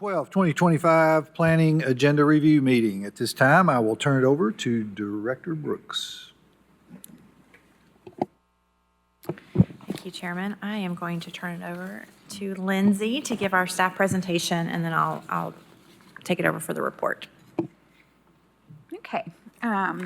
2025 Planning Agenda Review Meeting. At this time, I will turn it over to Director Brooks. Thank you, Chairman. I am going to turn it over to Lindsay to give our staff presentation, and then I'll take it over for the report. Okay,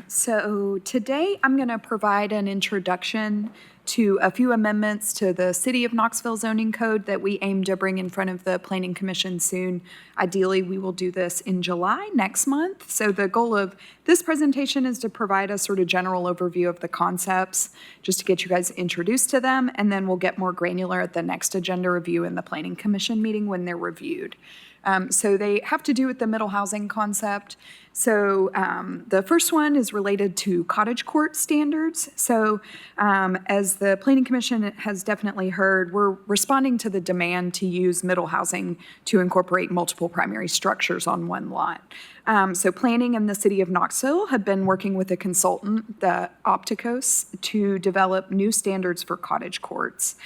so today I'm going to provide an introduction to a few amendments to the City of Knoxville zoning code that we aim to bring in front of the Planning Commission soon. Ideally, we will do this in July next month. So the goal of this presentation is to provide a sort of general overview of the concepts, just to get you guys introduced to them, and then we'll get more granular at the next agenda review in the Planning Commission meeting when they're reviewed. So they have to do with the middle housing concept. So the first one is related to cottage court standards. So as the Planning Commission has definitely heard, we're responding to the demand to use middle housing to incorporate multiple primary structures on one lot. So planning in the city of Knoxville have been working with a consultant, the Opticos, to develop new standards for cottage courts.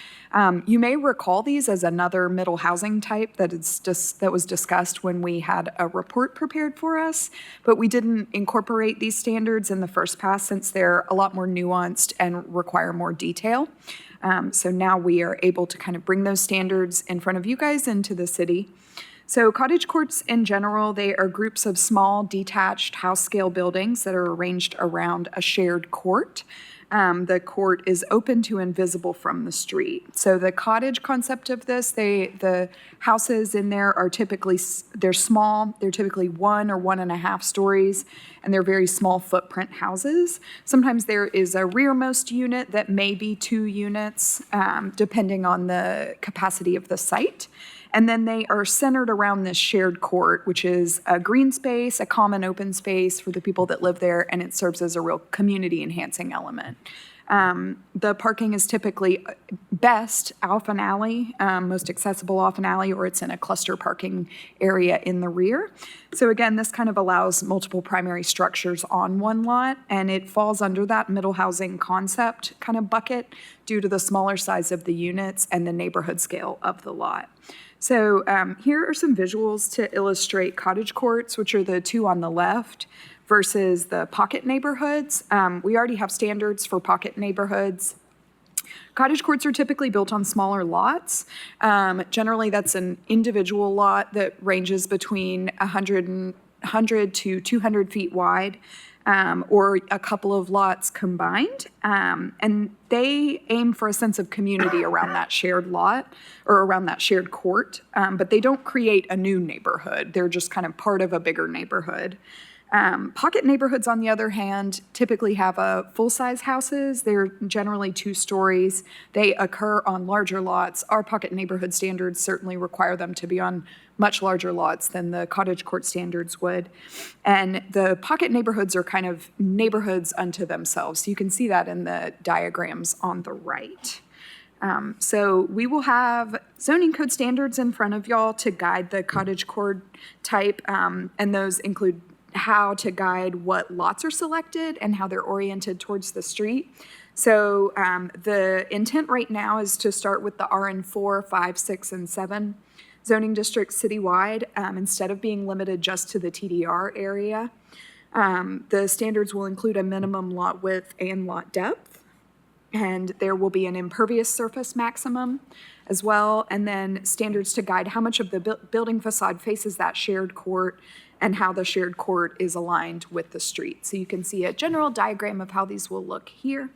You may recall these as another middle housing type that was discussed when we had a report prepared for us, but we didn't incorporate these standards in the first pass since they're a lot more nuanced and require more detail. So now we are able to kind of bring those standards in front of you guys into the city. So cottage courts in general, they are groups of small detached house-scale buildings that are arranged around a shared court. The court is open to and visible from the street. So the cottage concept of this, the houses in there are they're small, they're typically 1 or 1.5 stories, and they're very small footprint houses. Sometimes there is a rearmost unit that may be 2 units, depending on the capacity of the site. And then they are centered around this shared court, which is a green space, a common open space for the people that live there, and it serves as a real community-enhancing element. The parking is typically best off an alley, most accessible off an alley, or it's in a cluster parking area in the rear. So again, this kind of allows multiple primary structures on one lot, and it falls under that middle housing concept kind of bucket due to the smaller size of the units and the neighborhood scale of the lot. So here are some visuals to illustrate cottage courts, which are the 2 on the left, versus the pocket neighborhoods. We already have standards for pocket neighborhoods. Cottage courts are typically built on smaller lots. Generally, that's an individual lot that ranges between 100 to 200 feet wide. Or a couple of lots combined. And they aim for a sense of community around that shared lot or around that shared court, but they don't create a new neighborhood. They're just kind of part of a bigger neighborhood. Pocket neighborhoods, on the other hand, typically have full-size houses. They're generally 2 stories. They occur on larger lots. Our pocket neighborhood standards certainly require them to be on much larger lots than the cottage court standards would. And the pocket neighborhoods are kind of neighborhoods unto themselves. So you can see that in the diagrams on the right. So we will have zoning code standards in front of y'all to guide the cottage court type, and those include how to guide what lots are selected and how they're oriented towards the street. So the intent right now is to start with the RN4, 5, 6, and 7 zoning districts citywide, instead of being limited just to the TDR area. The standards will include a minimum lot width and lot depth, and there will be an impervious surface maximum as well, and then standards to guide how much of the building facade faces that shared court and how the shared court is aligned with the street. So you can see a general diagram of how these will look here.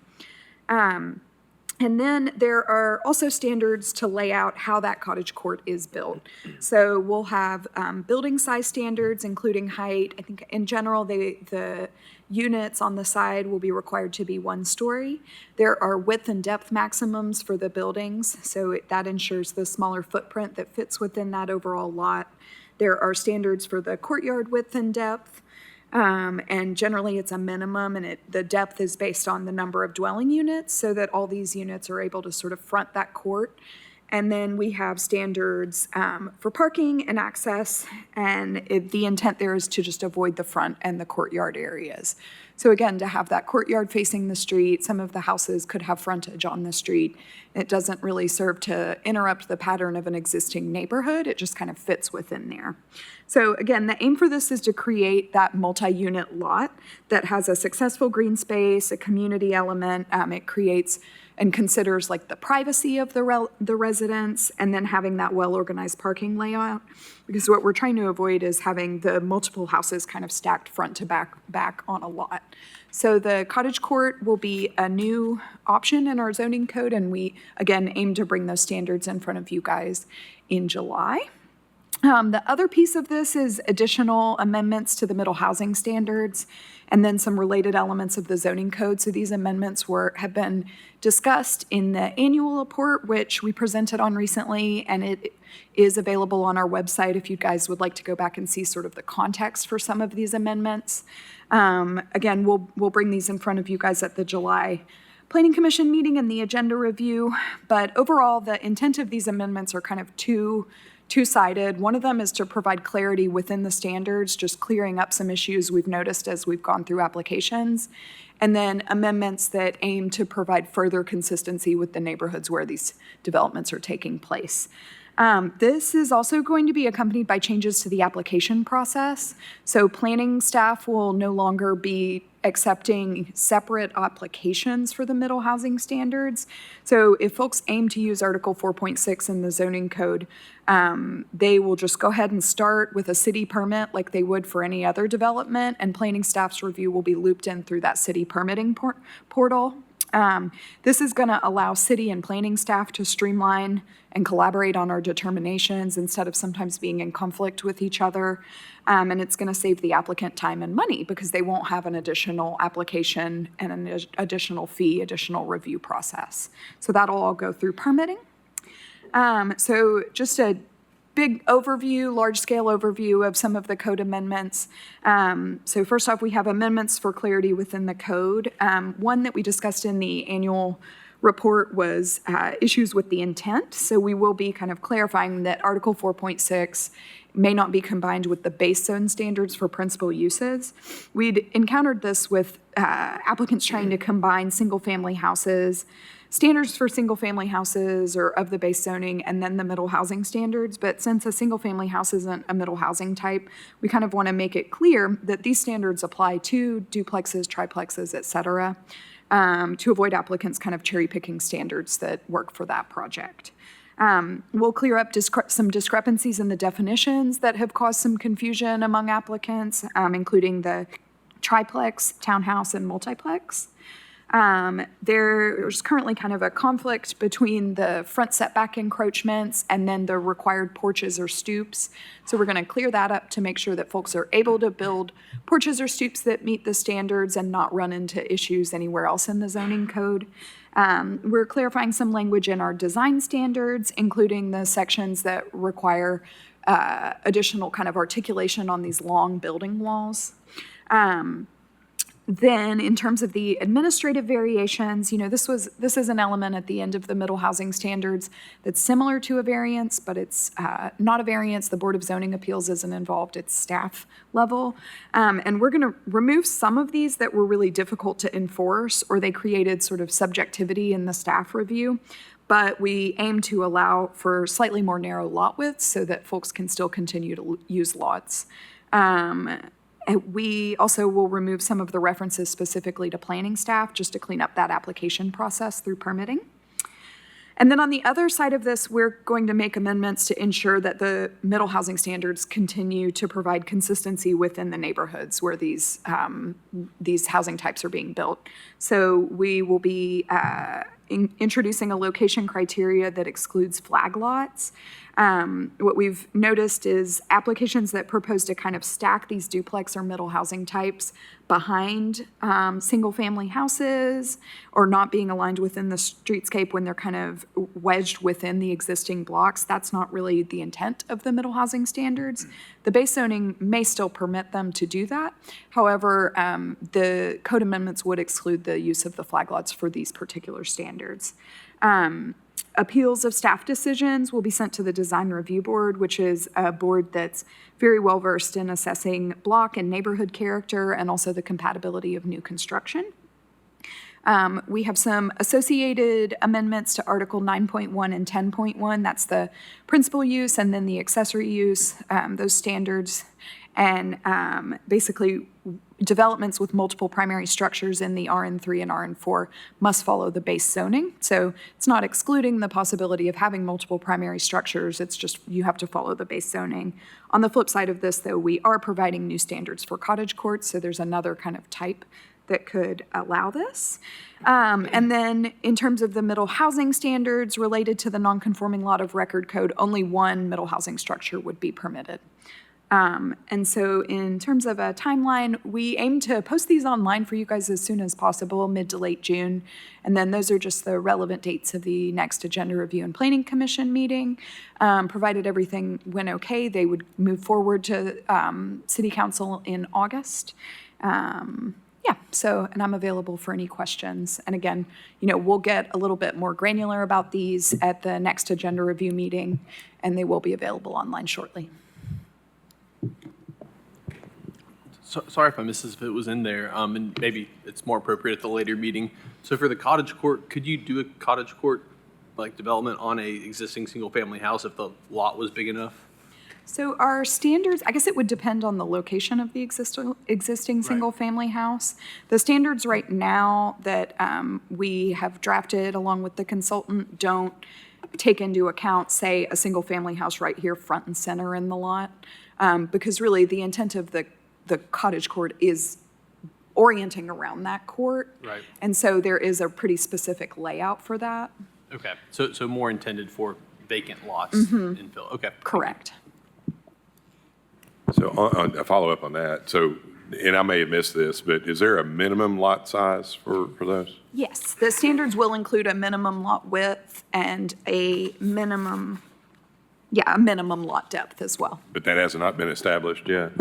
And then there are also standards to lay out how that cottage court is built. So we'll have building size standards, including height. I think in general, the units on the side will be required to be 1 story. There are width and depth maximums for the buildings, so that ensures the smaller footprint that fits within that overall lot. There are standards for the courtyard width and depth. And generally it's a minimum, and the depth is based on the number of dwelling units so that all these units are able to sort of front that court. And then we have standards for parking and access, and the intent there is to just avoid the front and the courtyard areas. So again, to have that courtyard facing the street, some of the houses could have frontage on the street. It doesn't really serve to interrupt the pattern of an existing neighborhood. It just kind of fits within there. So again, the aim for this is to create that multi-unit lot that has a successful green space, a community element. It creates and considers like the privacy of the residents, and then having that well-organized parking layout. Because what we're trying to avoid is having the multiple houses kind of stacked front to back on a lot. So the cottage court will be a new option in our zoning code, and we, again, aim to bring those standards in front of you guys in July. The other piece of this is additional amendments to the middle housing standards, and then some related elements of the zoning code. So these amendments have been discussed in the annual report, which we presented on recently, and it is available on our website if you guys would like to go back and see sort of the context for some of these amendments. Again, we'll bring these in front of you guys at the July Planning Commission meeting and the agenda review. But overall, the intent of these amendments are kind of two-sided. One of them is to provide clarity within the standards, just clearing up some issues we've noticed as we've gone through applications. And then amendments that aim to provide further consistency with the neighborhoods where these developments are taking place. This is also going to be accompanied by changes to the application process. So planning staff will no longer be accepting separate applications for the middle housing standards. So if folks aim to use Article 4.6 in the zoning code, they will just go ahead and start with a city permit like they would for any other development, and planning staff's review will be looped in through that city permitting portal. This is going to allow city and planning staff to streamline and collaborate on our determinations instead of sometimes being in conflict with each other. And it's going to save the applicant time and money because they won't have an additional application and an additional fee, additional review process. So that'll all go through permitting. So just a big overview, large-scale overview of some of the code amendments. So first off, we have amendments for clarity within the code. One that we discussed in the annual report was issues with the intent. So we will be kind of clarifying that Article 4.6 may not be combined with the base zone standards for principal uses. We'd encountered this with applicants trying to combine single-family houses, standards for single-family houses or of the base zoning, and then the middle housing standards. But since a single-family house isn't a middle housing type, we kind of want to make it clear that these standards apply to duplexes, triplexes, et cetera, to avoid applicants kind of cherry-picking standards that work for that project. We'll clear up some discrepancies in the definitions that have caused some confusion among applicants, including the triplex, townhouse, and multiplex. There's currently kind of a conflict between the front setback encroachments and then the required porches or stoops. So we're going to clear that up to make sure that folks are able to build porches or stoops that meet the standards and not run into issues anywhere else in the zoning code. We're clarifying some language in our design standards, including the sections that require additional kind of articulation on these long building walls. Then in terms of the administrative variations, this is an element at the end of the middle housing standards that's similar to a variance, but it's not a variance. The Board of Zoning Appeals isn't involved. It's staff level. And we're going to remove some of these that were really difficult to enforce, or they created sort of subjectivity in the staff review. But we aim to allow for slightly more narrow lot widths so that folks can still continue to use lots. We also will remove some of the references specifically to planning staff just to clean up that application process through permitting. And then on the other side of this, we're going to make amendments to ensure that the middle housing standards continue to provide consistency within the neighborhoods where these housing types are being built. So we will be introducing a location criteria that excludes flag lots. What we've noticed is applications that propose to kind of stack these duplex or middle housing types behind single-family houses or not being aligned within the streetscape when they're kind of wedged within the existing blocks. That's not really the intent of the middle housing standards. The base zoning may still permit them to do that. However, the code amendments would exclude the use of the flag lots for these particular standards. appeals of staff decisions will be sent to the Design Review Board, which is a board that's very well versed in assessing block and neighborhood character and also the compatibility of new construction. We have some associated amendments to Article 9.1 and 10.1. That's the principal use and then the accessory use, those standards. And basically, developments with multiple primary structures in the RN3 and RN4 must follow the base zoning. So it's not excluding the possibility of having multiple primary structures. It's just you have to follow the base zoning. On the flip side of this, though, we are providing new standards for cottage courts. So there's another kind of type that could allow this. And then in terms of the middle housing standards related to the nonconforming lot of record code, only one middle housing structure would be permitted. And so in terms of a timeline, we aim to post these online for you guys as soon as possible, mid to late June. And then those are just the relevant dates of the next Agenda Review and Planning Commission meeting. Provided everything went okay, they would move forward to City Council in August. Yeah, so, and I'm available for any questions. And again, we'll get a little bit more granular about these at the next Agenda Review meeting, and they will be available online shortly. So, sorry if I missed this, if it was in there, and maybe it's more appropriate at the later meeting. So for the cottage court, could you do a cottage court like development on a existing single-family house if the lot was big enough? So our standards, I guess it would depend on the location of the existing single-family house. The standards right now that we have drafted along with the consultant don't take into account, say, a single-family house right here front and center in the lot, because really the intent of the cottage court is orienting around that court. Right. And so there is a pretty specific layout for that. Okay, so more intended for vacant lots infill. Okay. Correct. So on a follow-up on that, so, and I may have missed this, but is there a minimum lot size for those? Yes, the standards will include a minimum lot width and a minimum lot depth as well. But that has not been established yet?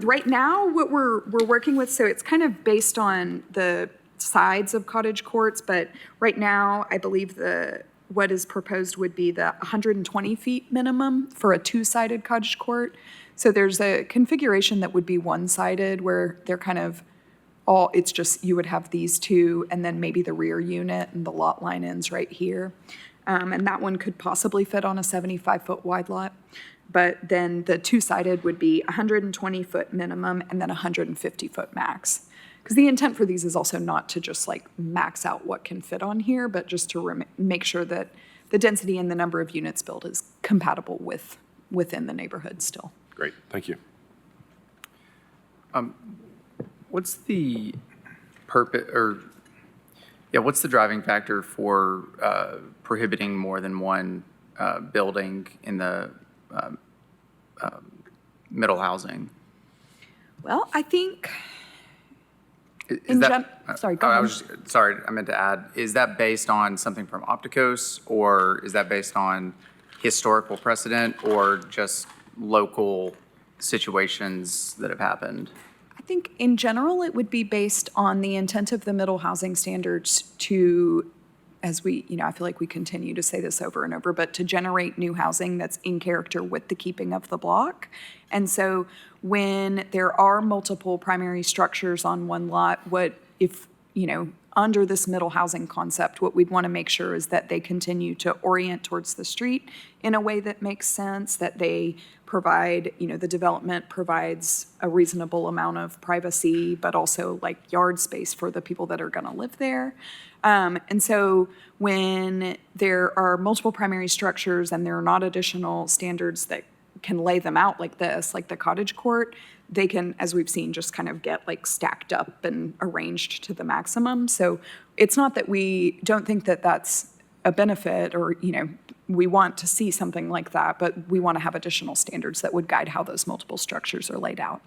Right now, what we're working with, so it's kind of based on the sides of cottage courts, but right now, I believe what is proposed would be the 120 feet minimum for a two-sided cottage court. So there's a configuration that would be one-sided where they're kind of it's just, you would have these two and then maybe the rear unit and the lot line ends right here. And that one could possibly fit on a 75-foot wide lot. But then the two-sided would be 120-foot minimum and then 150-foot max. Because the intent for these is also not to just like max out what can fit on here, but just to make sure that the density and the number of units built is compatible within the neighborhood still. Great, thank you. What's the purpose, what's the driving factor for prohibiting more than one building in the middle housing? Well, I think sorry, go I ahead. was sorry, I meant to add, is that based on something from Opticos, or is that based on historical precedent, or just local situations that have happened? I think in general, it would be based on the intent of the middle housing standards to, as we, I feel like we continue to say this over and over, but to generate new housing that's in character with the keeping of the block. And so when there are multiple primary structures on one lot, under this middle housing concept, what we'd want to make sure is that they continue to orient towards the street in a way that makes sense, that they provide, the development provides a reasonable amount of privacy, but also like yard space for the people that are going to live there. And so when there are multiple primary structures and there are not additional standards that can lay them out like this, like the cottage court, they can, as we've seen, just kind of get like stacked up and arranged to the maximum. So it's not that we don't think that that's a benefit or, we want to see something like that, but we want to have additional standards that would guide how those multiple structures are laid out.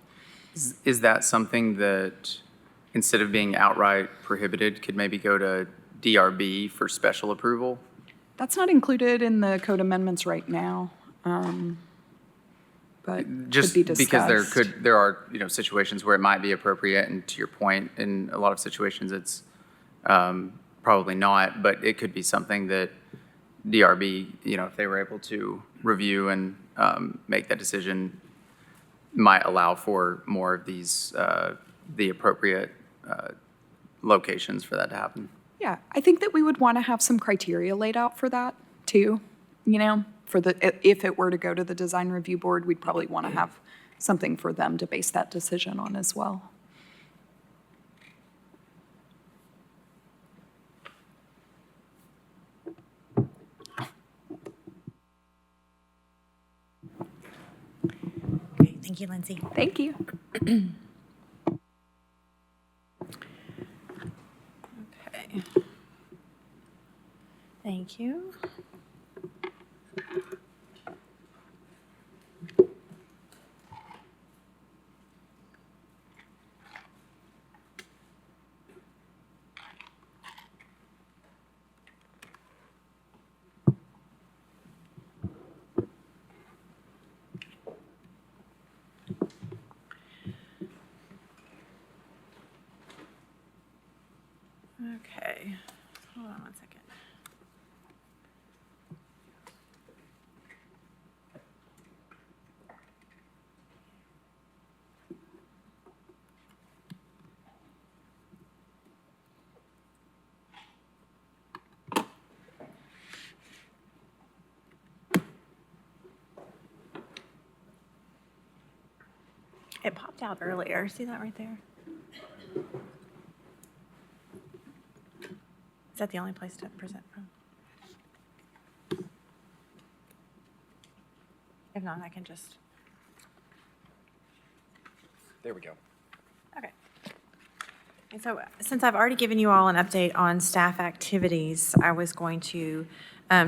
Is that something that, instead of being outright prohibited, could maybe go to DRB for special approval? That's not included in the code amendments right now. But just could be discussed. Because there are situations where it might be appropriate, and to your point, in a lot of situations it's probably not, but it could be something that DRB, if they were able to review and make that decision, might allow for more of these, the appropriate locations for that to happen. Yeah, I think that we would want to have some criteria laid out for that too, for if it were to go to the design review board, we'd probably want to have something for them to base that decision on as well. Okay, thank you, Lindsay. Thank you. Okay. Thank you. Okay, hold on one second. It popped out earlier. See that right there? Is that the only place to present from? If not, I can just, There we go. okay. And so since I've already given you all an update on staff activities, I was going to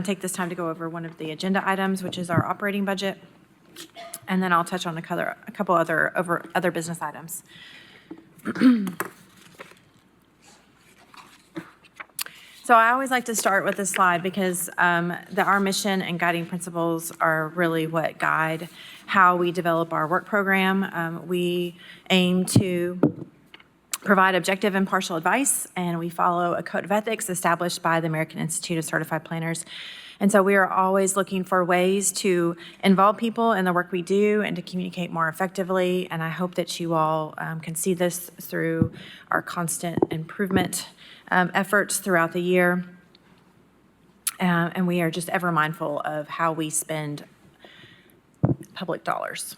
take this time to go over one of the agenda items, which is our operating budget. And then I'll touch on a couple other business items. So I always like to start with this slide because our mission and guiding principles are really what guide how we develop our work program. We aim to provide objective and impartial advice, and we follow a code of ethics established by the American Institute of Certified Planners. And so we are always looking for ways to involve people in the work we do and to communicate more effectively. And I hope that you all can see this through our constant improvement efforts throughout the year. And we are just ever mindful of how we spend public dollars.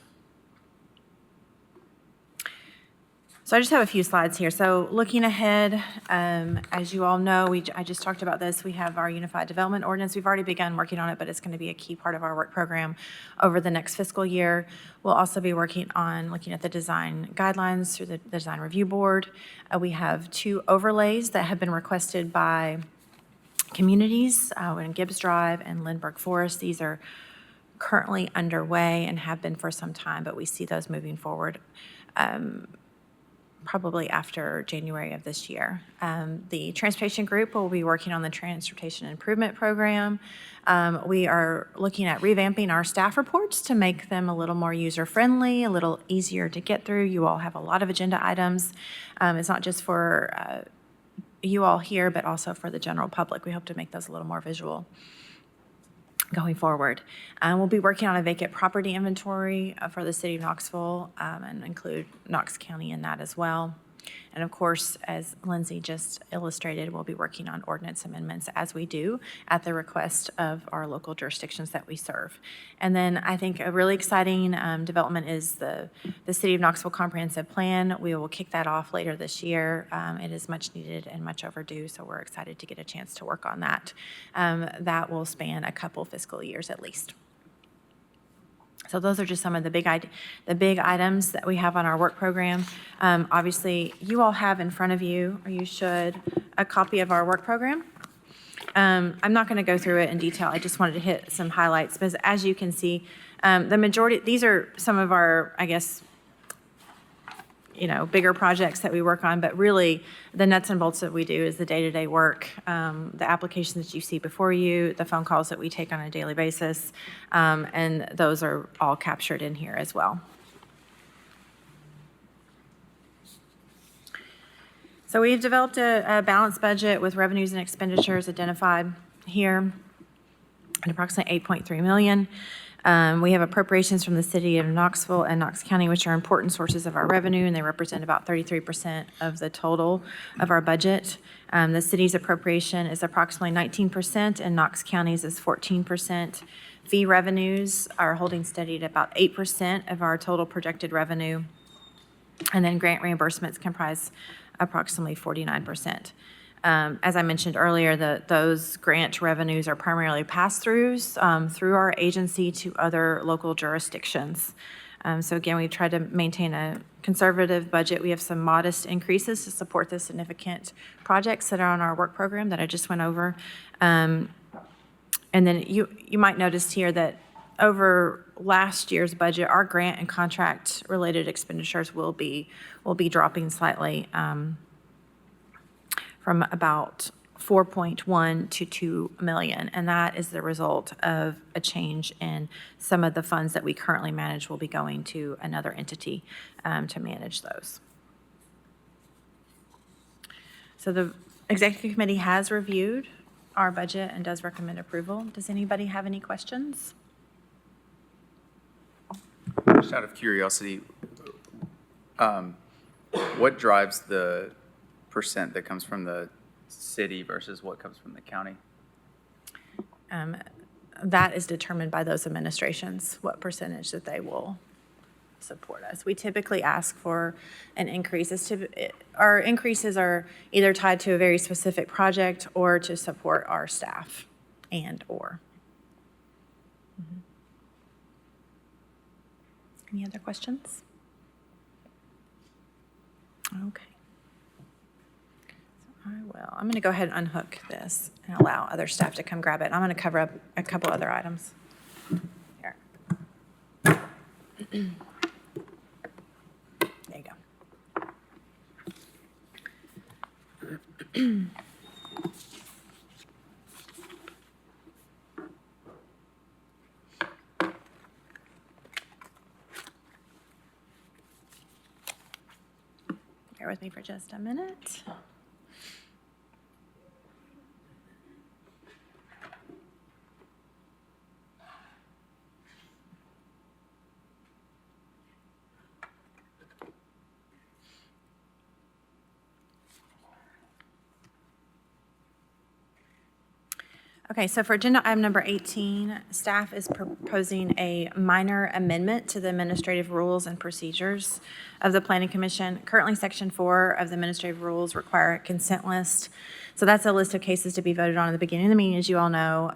So I just have a few slides here. So looking ahead, as you all know, I just talked about this. We have our Unified Development Ordinance. We've already begun working on it, but it's going to be a key part of our work program over the next fiscal year. We'll also be working on looking at the design guidelines through the Design Review Board. We have 2 overlays that have been requested by communities in Gibbs Drive and Lindbergh Forest. These are currently underway and have been for some time, but we see those moving forward probably after January of this year. The Transportation Group will be working on the Transportation Improvement Program. We are looking at revamping our staff reports to make them a little more user-friendly, a little easier to get through. You all have a lot of agenda items. It's not just for you all here, but also for the general public. We hope to make those a little more visual going forward. We'll be working on a vacant property inventory for the city of Knoxville and include Knox County in that as well. And of course, as Lindsay just illustrated, we'll be working on ordinance amendments as we do at the request of our local jurisdictions that we serve. And then I think a really exciting development is the City of Knoxville Comprehensive Plan. We will kick that off later this year. It is much needed and much overdue, so we're excited to get a chance to work on that. That will span a couple fiscal years at least. So those are just some of the big items that we have on our work program. Obviously, you all have in front of you, or you should, a copy of our work program. I'm not going to go through it in detail. I just wanted to hit some highlights because as you can see, the majority, these are some of our, I guess, bigger projects that we work on, but really the nuts and bolts that we do is the day-to-day work, the applications that you see before you, the phone calls that we take on a daily basis, and those are all captured in here as well. So we've developed a balanced budget with revenues and expenditures identified here. at approximately $8.3 million. We have appropriations from the city of Knoxville and Knox County, which are important sources of our revenue, and they represent about 33% of the total of our budget. The city's appropriation is approximately 19%, and Knox County's is 14%. Fee revenues are holding steady at about 8% of our total projected revenue. And then grant reimbursements comprise approximately 49%. As I mentioned earlier, those grant revenues are primarily pass-throughs through our agency to other local jurisdictions. So again, we try to maintain a conservative budget. We have some modest increases to support the significant projects that are on our work program that I just went over. And then you might notice here that over last year's budget, our grant and contract-related expenditures will be dropping slightly from about 4.1 to 2 million, and that is the result of a change in some of the funds that we currently manage will be going to another entity to manage those. So the executive committee has reviewed our budget and does recommend approval. Does anybody have any questions? Just out of curiosity, what drives the percent that comes from the city versus what comes from the county? That is determined by those administrations, what percentage that they will support us. We typically ask for an increase. Our increases are either tied to a very specific project or to support our staff and/or. Any other questions? Okay. I'm going to go ahead and unhook this and allow other staff to come grab it. I'm going to cover up a couple other items. Here. There you go. Bear with me for just a minute. Okay, so for agenda item number 18, staff is proposing a minor amendment to the administrative rules and procedures of the Planning Commission. Currently, Section 4 of the administrative rules require a consent list. So that's a list of cases to be voted on at the beginning of the meeting, as you all know,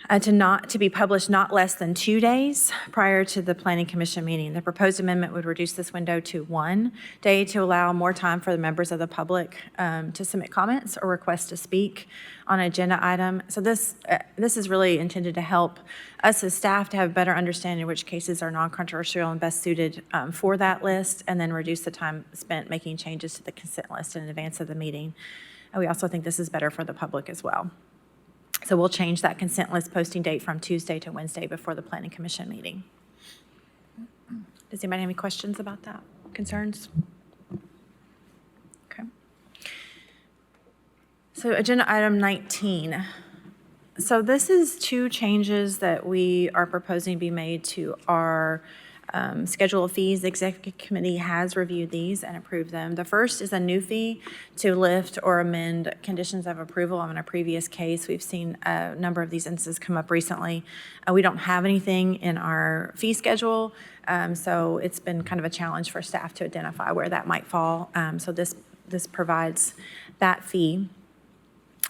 to be published not less than 2 days prior to the Planning Commission meeting. The proposed amendment would reduce this window to 1 day to allow more time for the members of the public to submit comments or request to speak on an agenda item. So this is really intended to help us as staff to have a better understanding of which cases are non-controversial and best suited for that list, and then reduce the time spent making changes to the consent list in advance of the meeting. And we also think this is better for the public as well. So we'll change that consent list posting date from Tuesday to Wednesday before the Planning Commission meeting. Does anybody have any questions about that? Concerns? Okay. So agenda item 19. So this is 2 changes that we are proposing be made to our schedule of fees. The executive committee has reviewed these and approved them. The first is a new fee to lift or amend conditions of approval on a previous case. We've seen a number of these instances come up recently. We don't have anything in our fee schedule, so it's been kind of a challenge for staff to identify where that might fall. So this provides that fee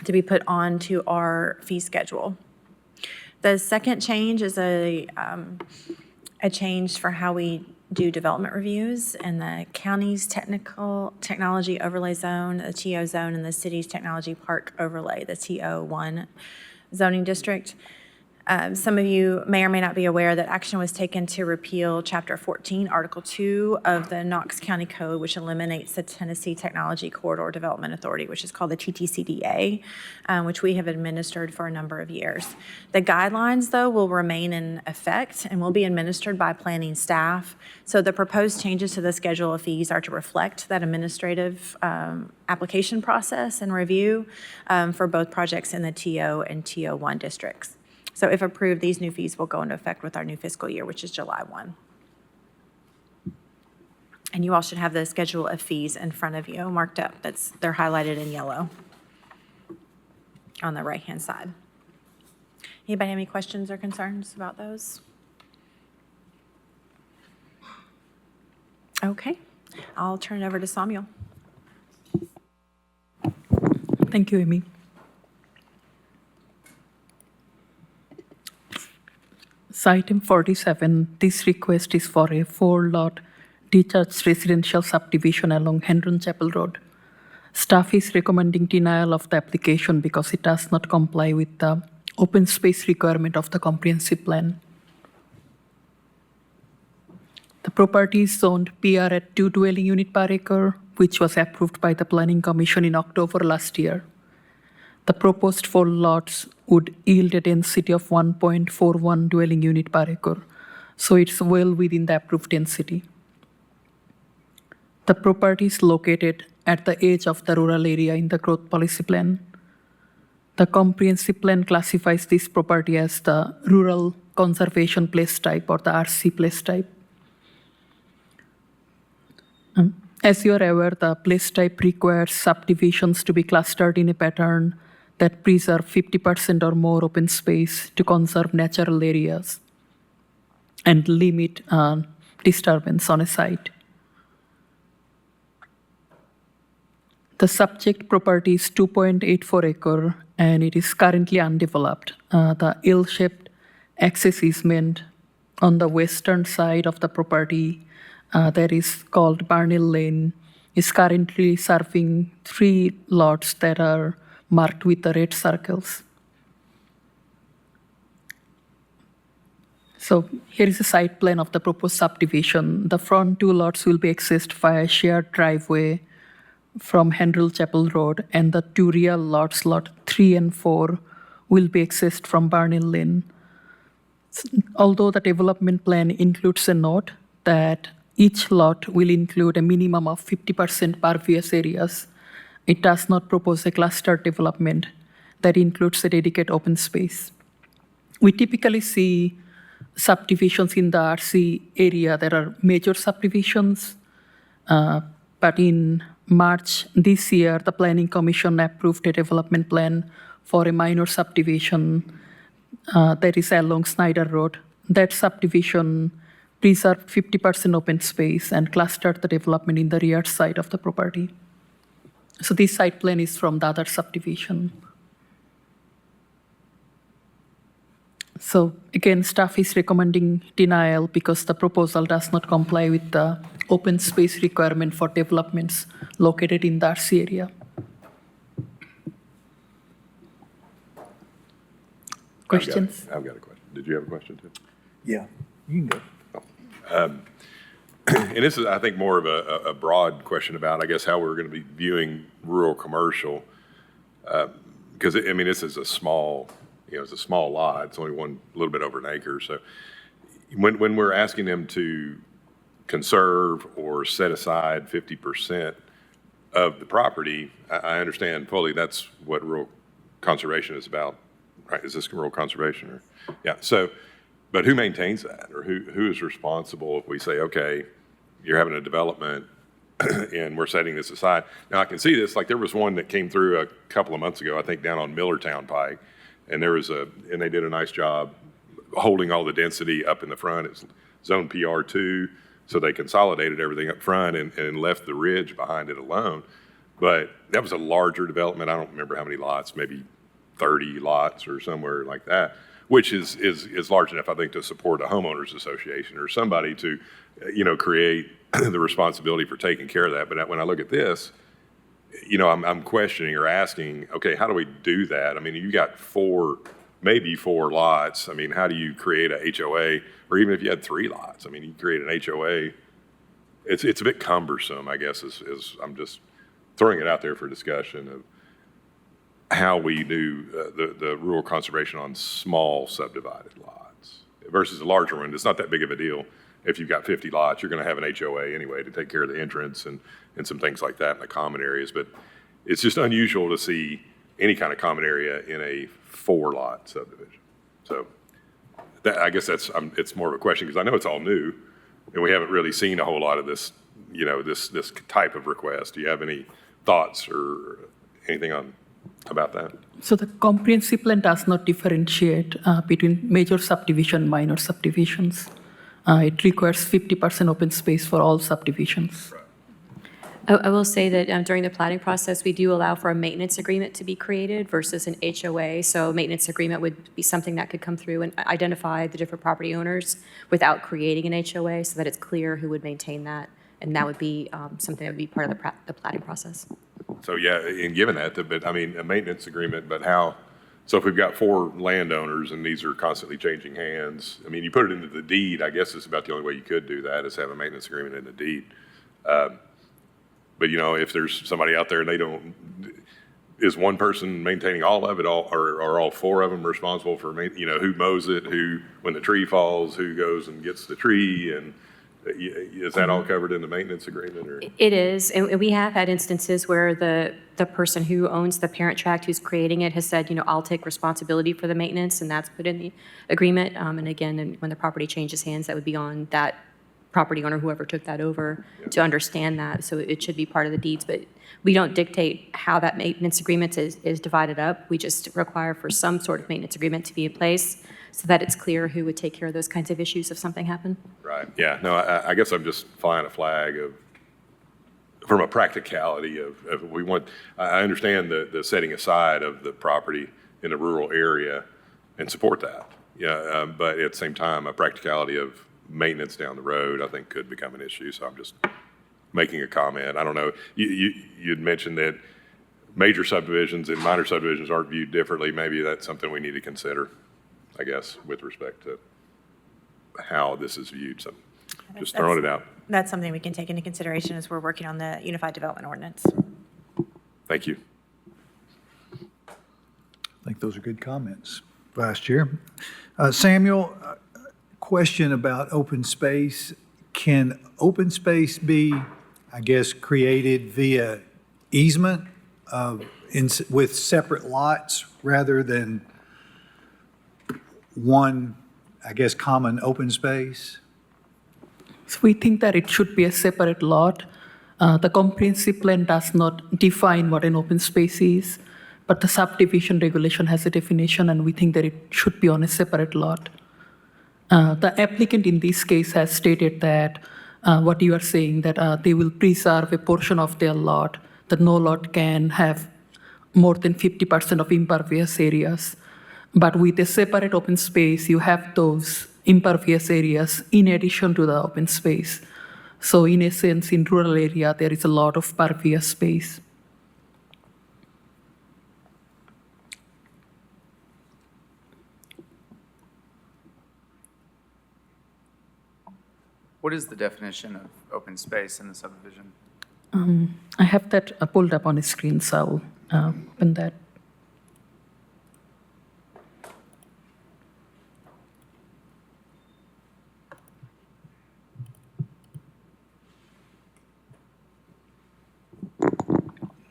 to be put onto our fee schedule. The second change is a change for how we do development reviews in the county's technology overlay zone, the TO zone, and the city's technology park overlay, the TO1 zoning district. Some of you may or may not be aware that action was taken to repeal Chapter 14, Article 2 of the Knox County Code, which eliminates the Tennessee Technology Corridor Development Authority, which is called the TTCDA, which we have administered for a number of years. The guidelines, though, will remain in effect and will be administered by planning staff. So the proposed changes to the schedule of fees are to reflect that administrative application process and review for both projects in the TO and TO1 districts. So if approved, these new fees will go into effect with our new fiscal year, which is July 1. And you all should have the schedule of fees in front of you, marked up. They're highlighted in yellow on the right-hand side. Anybody have any questions or concerns about those? Okay, I'll turn it over to Samuel. Thank you, Amy. So item 47, this request is for a 4-lot detached residential subdivision along Hendron Chapel Road. Staff is recommending denial of the application because it does not comply with the open space requirement of the comprehensive plan. The property is zoned PR at 2 dwelling unit per acre, which was approved by the Planning Commission in October last year. The proposed 4 lots would yield a density of 1.41 dwelling unit per acre, so it's well within the approved density. The property is located at the edge of the rural area in the growth policy plan. The comprehensive plan classifies this property as the rural conservation place type or the RC place type. As you are aware, the place type requires subdivisions to be clustered in a pattern that preserve 50% or more open space to conserve natural areas and limit disturbance on a site. The subject property is 2.84 acre and it is currently undeveloped. The L-shaped access easement on the western side of the property that is called Barnell Lane is currently serving 3 lots that are marked with the red circles. So here is a site plan of the proposed subdivision. The front 2 lots will be accessed via shared driveway from Hendron Chapel Road, and the 2 rear lots, lot 3 and 4, will be accessed from Barnell Lane. Although the development plan includes a note that each lot will include a minimum of 50% pervious areas, it does not propose a clustered development that includes a dedicated open space. We typically see subdivisions in the RC area that are major subdivisions, but in March this year, the Planning Commission approved a development plan for a minor subdivision that is along Snyder Road. That subdivision preserved 50% open space and clustered the development in the rear side of the property. So this site plan is from the other subdivision. So again, staff is recommending denial because the proposal does not comply with the open space requirement for developments located in the RC area. Questions? I've got a question. Did you have a question too? Yeah, you can go. And this is, I think, more of a broad question about, I guess, how we're going to be viewing rural commercial. Because, I mean, this is a small, it's a small lot. It's only a little bit over an acre. So when we're asking them to conserve or set aside 50% of the property, I understand fully that's what rural conservation is about, right? Is this rural conservation? Or, yeah. So, but who maintains that, or who is responsible if we say, okay, you're having a development and we're setting this aside? Now I can see this, like there was one that came through a couple of months ago, I think down on Millertown Pike, and and they did a nice job holding all the density up in the front. It's zone PR2, so they consolidated everything up front and left the ridge behind it alone. But that was a larger development. I don't remember how many lots, maybe 30 lots or somewhere like that, which is large enough, I think, to support a homeowners association or somebody to, create the responsibility for taking care of that. But when I look at this, I'm questioning or asking, okay, how do we do that? I mean, you got 4 maybe 4 lots. I mean, how do you create a HOA? Or even if you had 3 lots, I mean, you create an HOA. It's a bit cumbersome, I guess, is I'm just throwing it out there for discussion of how we do the rural conservation on small subdivided lots versus a larger one. It's not that big of a deal. If you've got 50 lots, you're going to have an HOA anyway to take care of the entrance and some things like that in the common areas. But it's just unusual to see any kind of common area in a 4-lot subdivision. So I guess it's more of a question because I know it's all new and we haven't really seen a whole lot of this, this type of request. Do you have any thoughts or anything about that? So the comprehensive plan does not differentiate between major subdivision, minor subdivisions. It requires 50% open space for all subdivisions. I will say that during the planning process, we do allow for a maintenance agreement to be created versus an HOA. So a maintenance agreement would be something that could come through and identify the different property owners without creating an HOA so that it's clear who would maintain that. And that would be something that would be part of the planning process. So yeah, and given that, but I mean, a maintenance agreement, but how, so if we've got 4 landowners and these are constantly changing hands, I mean, you put it into the deed, I guess it's about the only way you could do that is have a maintenance agreement in the deed. But if there's somebody out there and they don't, is one person maintaining all of it, are all 4 of them responsible for, who mows it, when the tree falls, who goes and gets the tree, and is that all covered in the maintenance agreement? Or? It is, and we have had instances where the person who owns the parent tract who's creating it has said, I'll take responsibility for the maintenance, and that's put in the agreement. And again, when the property changes hands, that would be on that property owner, whoever took that over, to understand that. So it should be part of the deeds, but we don't dictate how that maintenance agreement is divided up. We just require for some sort of maintenance agreement to be in place so that it's clear who would take care of those kinds of issues if something happened. Right, yeah. No, I guess I'm just flying a flag from a practicality of I understand the setting aside of the property in a rural area and support that. Yeah, but at the same time, a practicality of maintenance down the road, I think, could become an issue. So I'm just making a comment. I don't know. You'd mentioned that major subdivisions and minor subdivisions aren't viewed differently. Maybe that's something we need to consider, I guess, with respect to how this is viewed. So just throwing it out. That's something we can take into consideration as we're working on the Unified Development Ordinance. Thank you. I think those are good comments, Vice Chair. Samuel, question about open space. Can open space be, I guess, created via easement with separate lots rather than one, I guess, common open space? So we think that it should be a separate lot. The comprehensive plan does not define what an open space is, but the subdivision regulation has a definition, and we think that it should be on a separate lot. The applicant in this case has stated that what you are saying, that they will preserve a portion of their lot, that no lot can have more than 50% of impervious areas. But with a separate open space, you have those impervious areas in addition to the open space. So in a sense, in rural area, there is a lot of pervious space. What is the definition of open space in the subdivision? I have that pulled up on the screen, so I'll open that.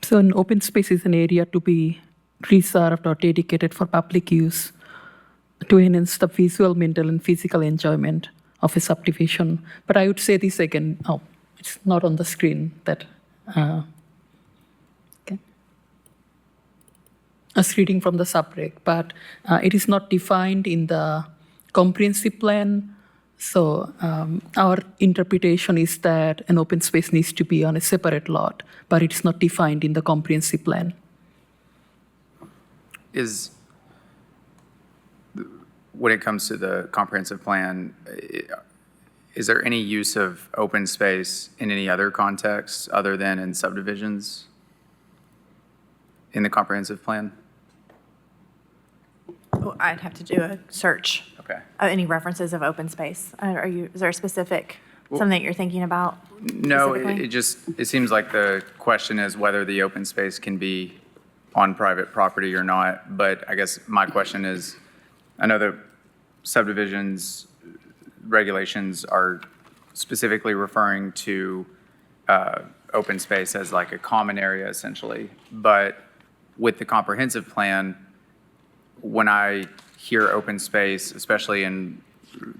So an open space is an area to be reserved or dedicated for public use to enhance the visual, mental, and physical enjoyment of a subdivision. But I would say this again, it's not on the screen, that, okay. I was reading from the subreg, but it is not defined in the comprehensive plan. So our interpretation is that an open space needs to be on a separate lot, but it's not defined in the comprehensive plan. When it comes to the comprehensive plan, is there any use of open space in any other context other than in subdivisions in the comprehensive plan? I'd have to do a search. Okay. Any references of open space? Is there a specific, something that you're thinking about? No, specifically? it seems like the question is whether the open space can be on private property or not. But I guess my question is, I know the subdivisions regulations are specifically referring to open space as like a common area essentially. But with the comprehensive plan, when I hear open space, especially in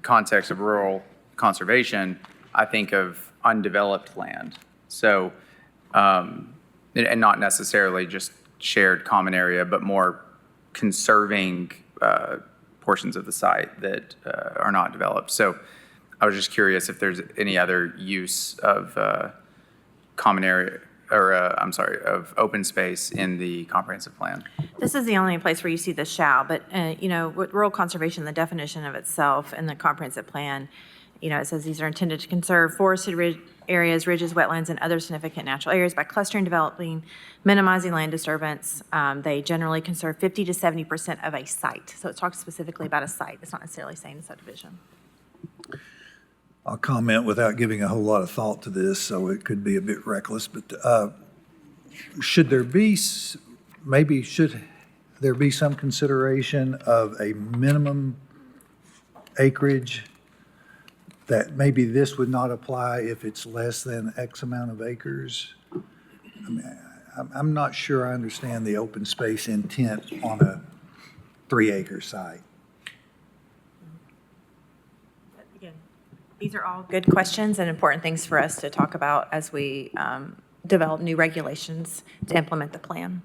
context of rural conservation, I think of undeveloped land. So, and not necessarily just shared common area, but more conserving portions of the site that are not developed. So I was just curious if there's any other use of common area, or of open space in the comprehensive plan. This is the only place where you see the shall, but, with rural conservation, the definition of itself in the comprehensive plan, it says these are intended to conserve forested areas, ridges, wetlands, and other significant natural areas by clustering, developing, minimizing land disturbance. They generally conserve 50 to 70% of a site. So it talks specifically about a site. It's not necessarily saying subdivision. I'll comment without giving a whole lot of thought to this, so it could be a bit reckless, but should there be some consideration of a minimum acreage that maybe this would not apply if it's less than X amount of acres? I mean, I'm not sure I understand the open space intent on a 3-acre site. Again, these are all good questions and important things for us to talk about as we develop new regulations to implement the plan.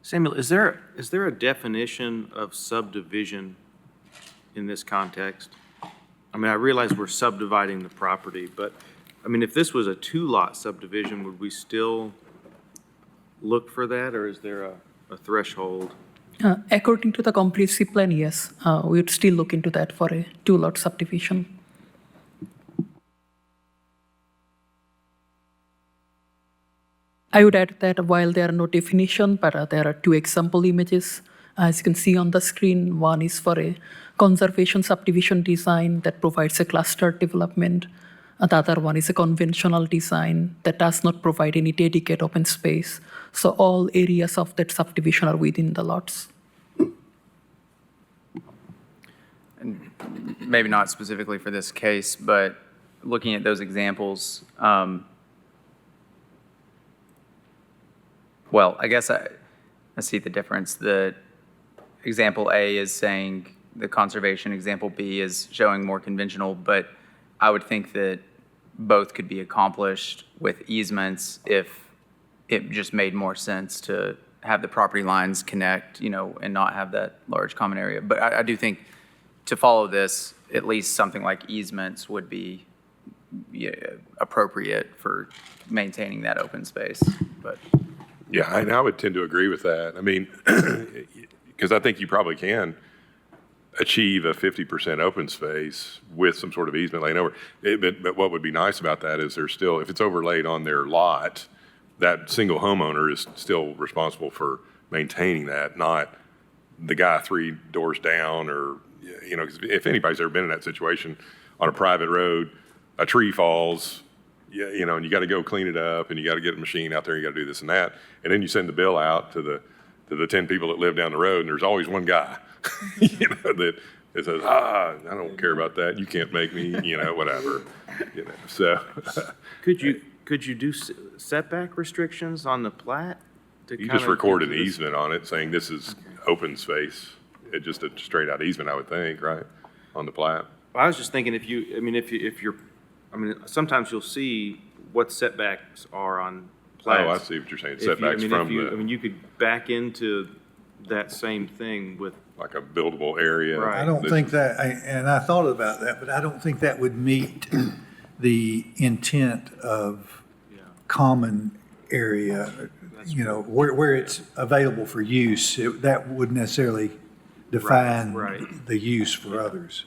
Samuel, is there a definition of subdivision in this context? I mean, I realize we're subdividing the property, but, I mean, if this was a 2-lot subdivision, would we still look for that, or is there a threshold? According to the comprehensive plan, yes, we would still look into that for a 2-lot subdivision. I would add that while there are no definition, but there are 2 example images. As you can see on the screen, one is for a conservation subdivision design that provides a cluster development. The other one is a conventional design that does not provide any dedicated open space. So all areas of that subdivision are within the lots. And maybe not specifically for this case, but looking at those examples, well, I guess I see the difference. The example A is saying the conservation, example B is showing more conventional, but I would think that both could be accomplished with easements if it just made more sense to have the property lines connect, and not have that large common area. But I do think to follow this, at least something like easements would be appropriate for maintaining that open space, but. Yeah, and I would tend to agree with that. I mean, because I think you probably can achieve a 50% open space with some sort of easement laying over. But what would be nice about that is there's still, if it's overlaid on their lot, that single homeowner is still responsible for maintaining that, not the guy 3 doors down, or, 'cause if anybody's ever been in that situation on a private road, a tree falls, and you got to go clean it up, and you got to get a machine out there, you got to do this and that, and then you send the bill out to the 10 people that live down the road, and there's always one guy, that says, I don't care about that, you can't make me, whatever, so. Could you do setback restrictions on the plat? You just record an easement on it saying this is open space, just a straight out easement, I would think, right, on the plat. I was just thinking if you're, sometimes you'll see what setbacks are on plats. Oh, I see what you're saying, setbacks from the, you could back into that same thing with. like a buildable area. Right. I don't think that, and I thought about that, but I don't think that would meet the intent of common area, where it's available for use. That wouldn't necessarily define Right. the use for others.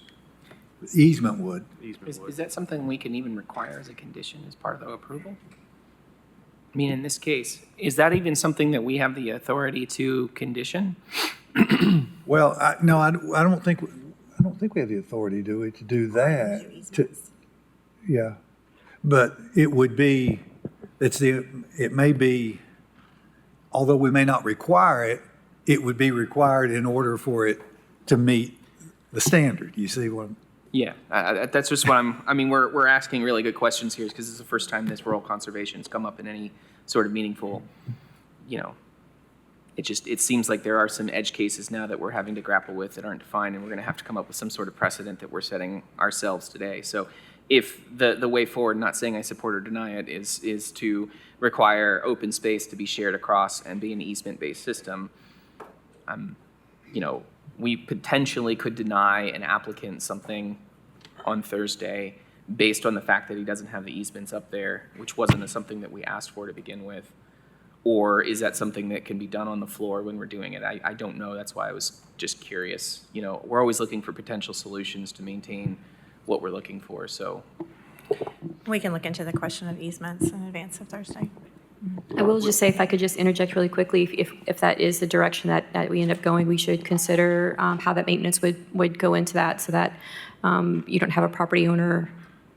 Easement would. Is that something we can even require as a condition as part of the approval? I mean, in this case, is that even something that we have the authority to condition? Well, no, I don't think we have the authority, do we, to do that? Yeah, but it would be, it may be, although we may not require it, it would be required in order for it to meet the standard. You see what I'm? Yeah, that's just what I mean, we're asking really good questions here because this is the first time this rural conservation's come up in any sort of meaningful, it seems like there are some edge cases now that we're having to grapple with that aren't defined, and we're going to have to come up with some sort of precedent that we're setting ourselves today. So if the way forward, not saying I support or deny it, is to require open space to be shared across and be an easement-based system, we potentially could deny an applicant something on Thursday based on the fact that he doesn't have the easements up there, which wasn't something that we asked for to begin with. Or is that something that can be done on the floor when we're doing it? I don't know. That's why I was just curious. We're always looking for potential solutions to maintain what we're looking for, so. We can look into the question of easements in advance of Thursday. I will just say, if I could just interject really quickly, if that is the direction that we end up going, we should consider how that maintenance would go into that, so that you don't have a property owner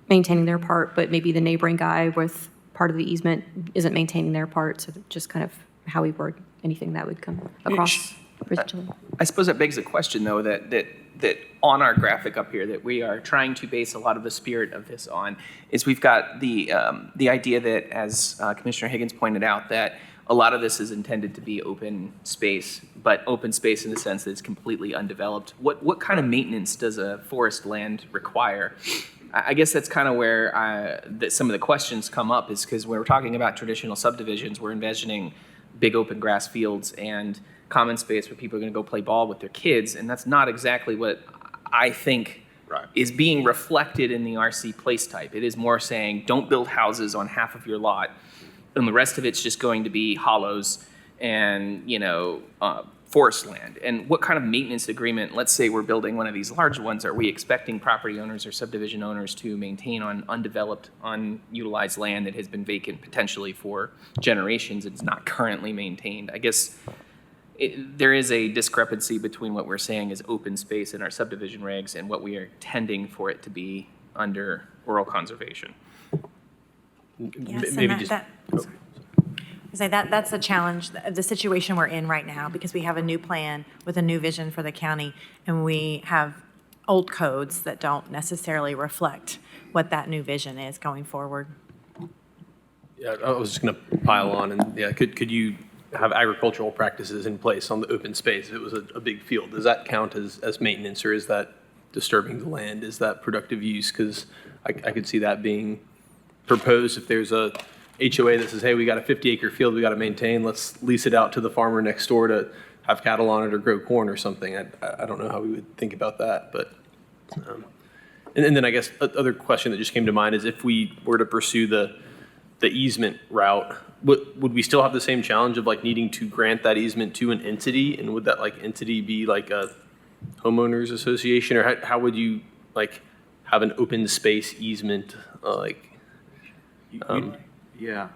maintaining their part, but maybe the neighboring guy with part of the easement isn't maintaining their part. So just kind of how we word anything that would come across originally. I suppose that begs the question, though, that on our graphic up here that we are trying to base a lot of the spirit of this on is we've got the idea that, as Commissioner Higgins pointed out, that a lot of this is intended to be open space, but open space in the sense that it's completely undeveloped. What kind of maintenance does a forest land require? I guess that's kind of where that some of the questions come up, is because when we're talking about traditional subdivisions, we're envisioning big open grass fields and common space where people are going to go play ball with their kids, and that's not exactly what I think is being reflected in the RC place type. It is more saying, don't build houses on half of your lot, and the rest of it's just going to be hollows and forest land. And what kind of maintenance agreement, let's say we're building one of these large ones, are we expecting property owners or subdivision owners to maintain on undeveloped, unutilized land that has been vacant potentially for generations and is not currently maintained? I guess there is a discrepancy between what we're saying is open space in our subdivision regs and what we are intending for it to be under rural conservation. Yes, Maybe and just. that's the challenge, the situation we're in right now, because we have a new plan with a new vision for the county, and we have old codes that don't necessarily reflect what that new vision is going forward. Yeah, I was just going to pile on, and could you have agricultural practices in place on the open space if it was a big field? Does that count as maintenance, or is that disturbing the land? Is that productive use? Because I could see that being proposed if there's a HOA that says, hey, we got a 50-acre field we got to maintain, let's lease it out to the farmer next door to have cattle on it or grow corn or something. I don't know how we would think about that, but and then I guess other question that just came to mind is, if we were to pursue the easement route, would we still have the same challenge of needing to grant that easement to an entity, and would that entity be a homeowners association, or how would you have an open space easement Yeah.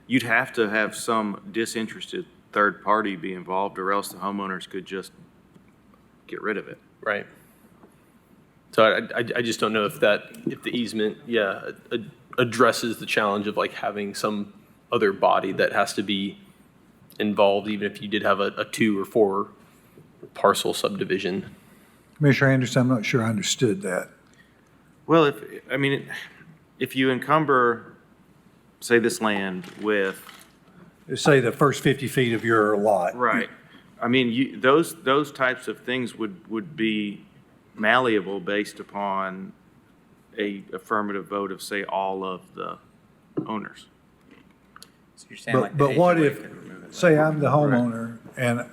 You'd have to have some disinterested third party be involved, or else the homeowners could just get rid of it. Right. So I just don't know if the easement, addresses the challenge of having some other body that has to be involved, even if you did have a 2 or 4 parcel subdivision. Commissioner Anderson, I'm not sure I understood that. Well, if you encumber, say, this land with. Say the first 50 feet of your lot. Right. Those types of things would be malleable based upon a affirmative vote of, say, all of the owners. So you're saying But what if, say I'm the homeowner and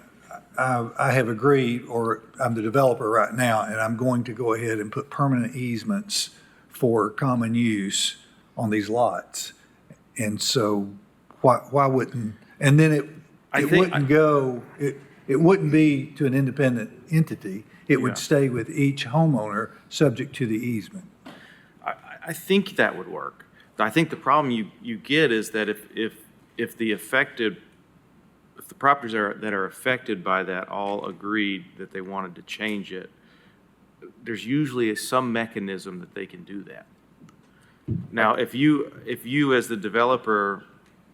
I have agreed, or I'm the developer right now, and I'm going to go ahead and put permanent easements for common use on these lots. And so why wouldn't, and then it wouldn't be to an independent entity. It would stay with each homeowner, subject to the easement. I think that would work. I think the problem you get is that if if the properties that are affected by that all agreed that they wanted to change it, there's usually some mechanism that they can do that. Now, if you as the developer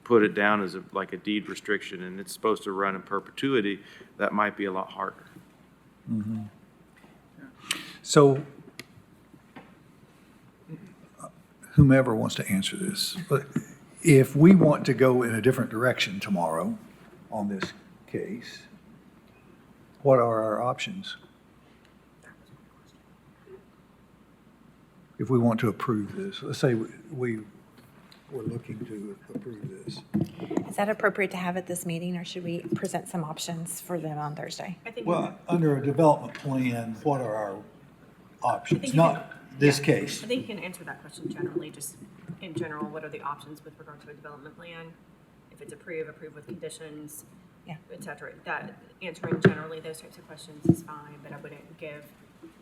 put it down as like a deed restriction and it's supposed to run in perpetuity, that might be a lot harder. So whomever wants to answer this, but if we want to go in a different direction tomorrow on this case, what are our options? If we want to approve this, let's say we were looking to approve this. Is that appropriate to have at this meeting, or should we present some options for them on Thursday? Well, under a development plan, what are our options? you Not this case. I think you can answer that question generally, just in general, what are the options with regard to a development plan? If it's approve with conditions, Yeah. et cetera. That, answering generally those types of questions is fine, but I wouldn't give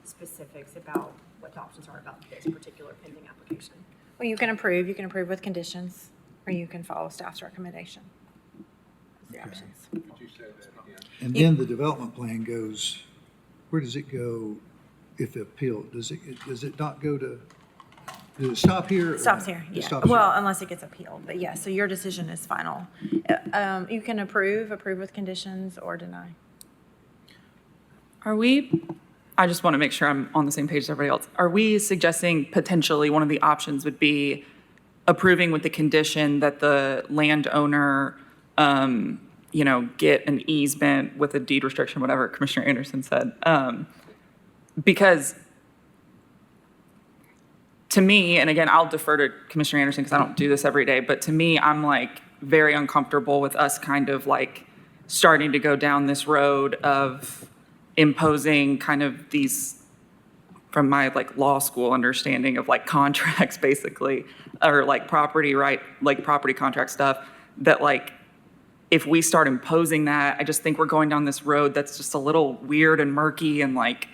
specifics about what the options are about this particular pending application. Well, you can approve with conditions, or you can follow staff's recommendation. Those are the options. And then the development plan goes, where does it go if appealed? Does it not go to, does it stop here? or- Stops here, It yeah. stops here. Well, unless it gets appealed, but yeah, so your decision is final. You can approve with conditions, or deny. Are we, I just want to make sure I'm on the same page as everybody else. Are we suggesting potentially one of the options would be approving with the condition that the landowner, get an easement with a deed restriction, whatever Commissioner Anderson said? Because to me, and again, I'll defer to Commissioner Anderson because I don't do this every day, but to me, I'm like very uncomfortable with us kind of like starting to go down this road of imposing kind of these, from my like law school understanding of like contracts basically, or like property, right, like property contract stuff, that like if we start imposing that, I just think we're going down this road that's just a little weird and murky and like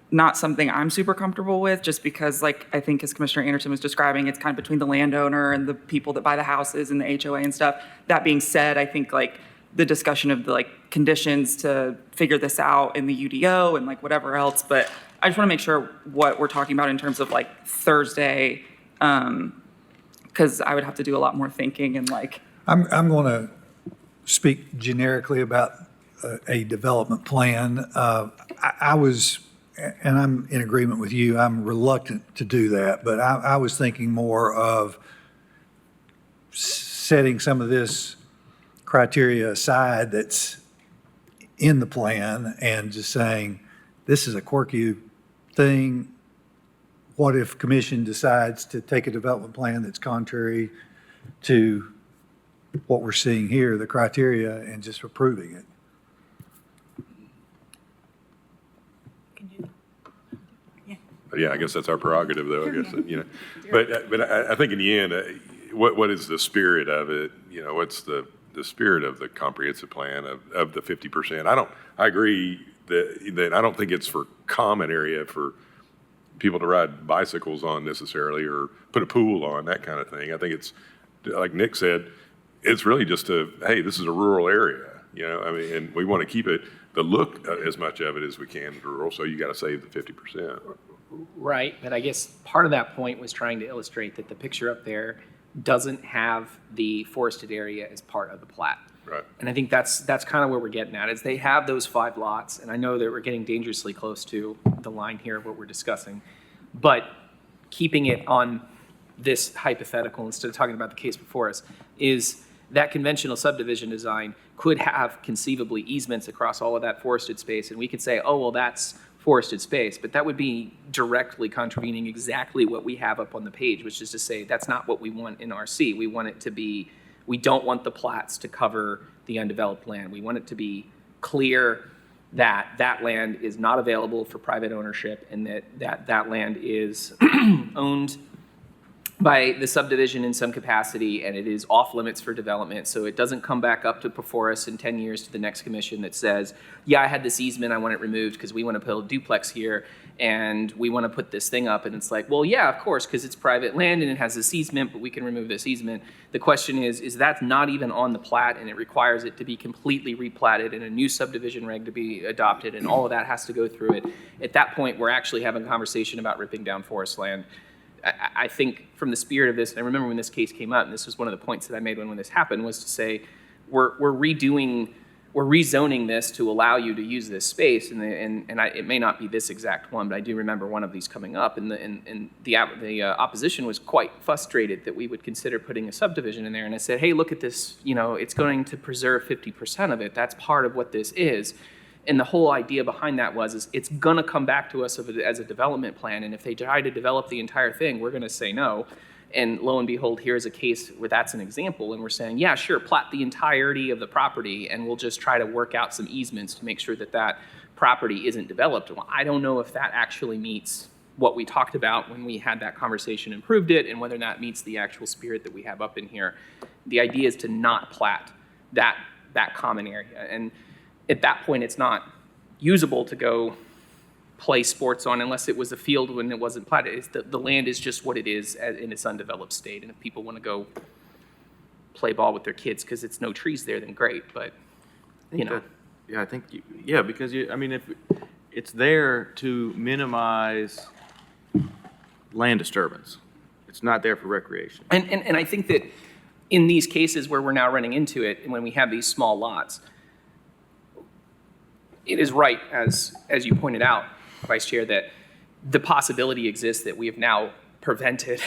not something I'm super comfortable with, just because like I think as Commissioner Anderson was describing, it's kind of between the landowner and the people that buy the houses and the HOA and stuff. That being said, I think like the discussion of the like conditions to figure this out in the UDO and like whatever else, but I just want to make sure what we're talking about in terms of like Thursday, because I would have to do a lot more thinking and like. I'm going to speak generically about a development plan. I was, and I'm in agreement with you, I'm reluctant to do that, but I was thinking more of setting some of this criteria aside that's in the plan and just saying, this is a quirky thing. What if commission decides to take a development plan that's contrary to what we're seeing here, the criteria, and just approving it? Yeah, I guess that's our prerogative, though, I guess, But I think in the end, what is the spirit of it? What's the spirit of the comprehensive plan of the 50%? I agree that I don't think it's for common area for people to ride bicycles on necessarily, or put a pool on, that kind of thing. I think it's, like Nick said, it's really just hey, this is a rural area, and we want to keep it, the look as much of it as we can rural, so you got to save the 50%. Right, but I guess part of that point was trying to illustrate that the picture up there doesn't have the forested area as part of the plat. Right. And I think that's kind of where we're getting at, is they have those 5 lots, and I know that we're getting dangerously close to the line here of what we're discussing, but keeping it on this hypothetical instead of talking about the case before us, is that conventional subdivision design could have conceivably easements across all of that forested space, and we could say, oh, well, that's forested space, but that would be directly contravening exactly what we have up on the page, which is to say that's not what we want in RC. We want it to be, we don't want the plats to cover the undeveloped land. We want it to be clear that that land is not available for private ownership, and that land is owned by the subdivision in some capacity, and it is off limits for development, so it doesn't come back up to before us in 10 years to the next commission that says, yeah, I had this easement, I want it removed because we want to build a duplex here, and we want to put this thing up, and it's like, well, yeah, of course, because it's private land and it has this easement, but we can remove this easement. The question is that's not even on the plat, and it requires it to be completely replatted and a new subdivision reg to be adopted, and all of that has to go through it. At that point, we're actually having a conversation about ripping down forest land. I think from the spirit of this, and I remember when this case came out, and this was one of the points that I made when this happened, was to say, we're rezoning this to allow you to use this space, it may not be this exact one, but I do remember one of these coming up, and the opposition was quite frustrated that we would consider putting a subdivision in there, and I said, hey, look at this, it's going to preserve 50% of it. That's part of what this is. And the whole idea behind that is it's gonna come back to us as a development plan, and if they try to develop the entire thing, we're gonna say no. And lo and behold, here's a case where that's an example, and we're saying, yeah, sure, plat the entirety of the property, and we'll just try to work out some easements to make sure that that property isn't developed. Well, I don't know if that actually meets what we talked about when we had that conversation and proved it, and whether that meets the actual spirit that we have up in here. The idea is to not plat that common area, and at that point, it's not usable to go play sports on unless it was a field when it wasn't platted. The land is just what it is in its undeveloped state. And if people want to go play ball with their kids because it's no trees there, then great. But, Yeah, I think, because if it's there to minimize land disturbance. It's not there for recreation. And I think that in these cases where we're now running into it, and when we have these small lots, it is right, as you pointed out, Vice Chair, that the possibility exists that we have now prevented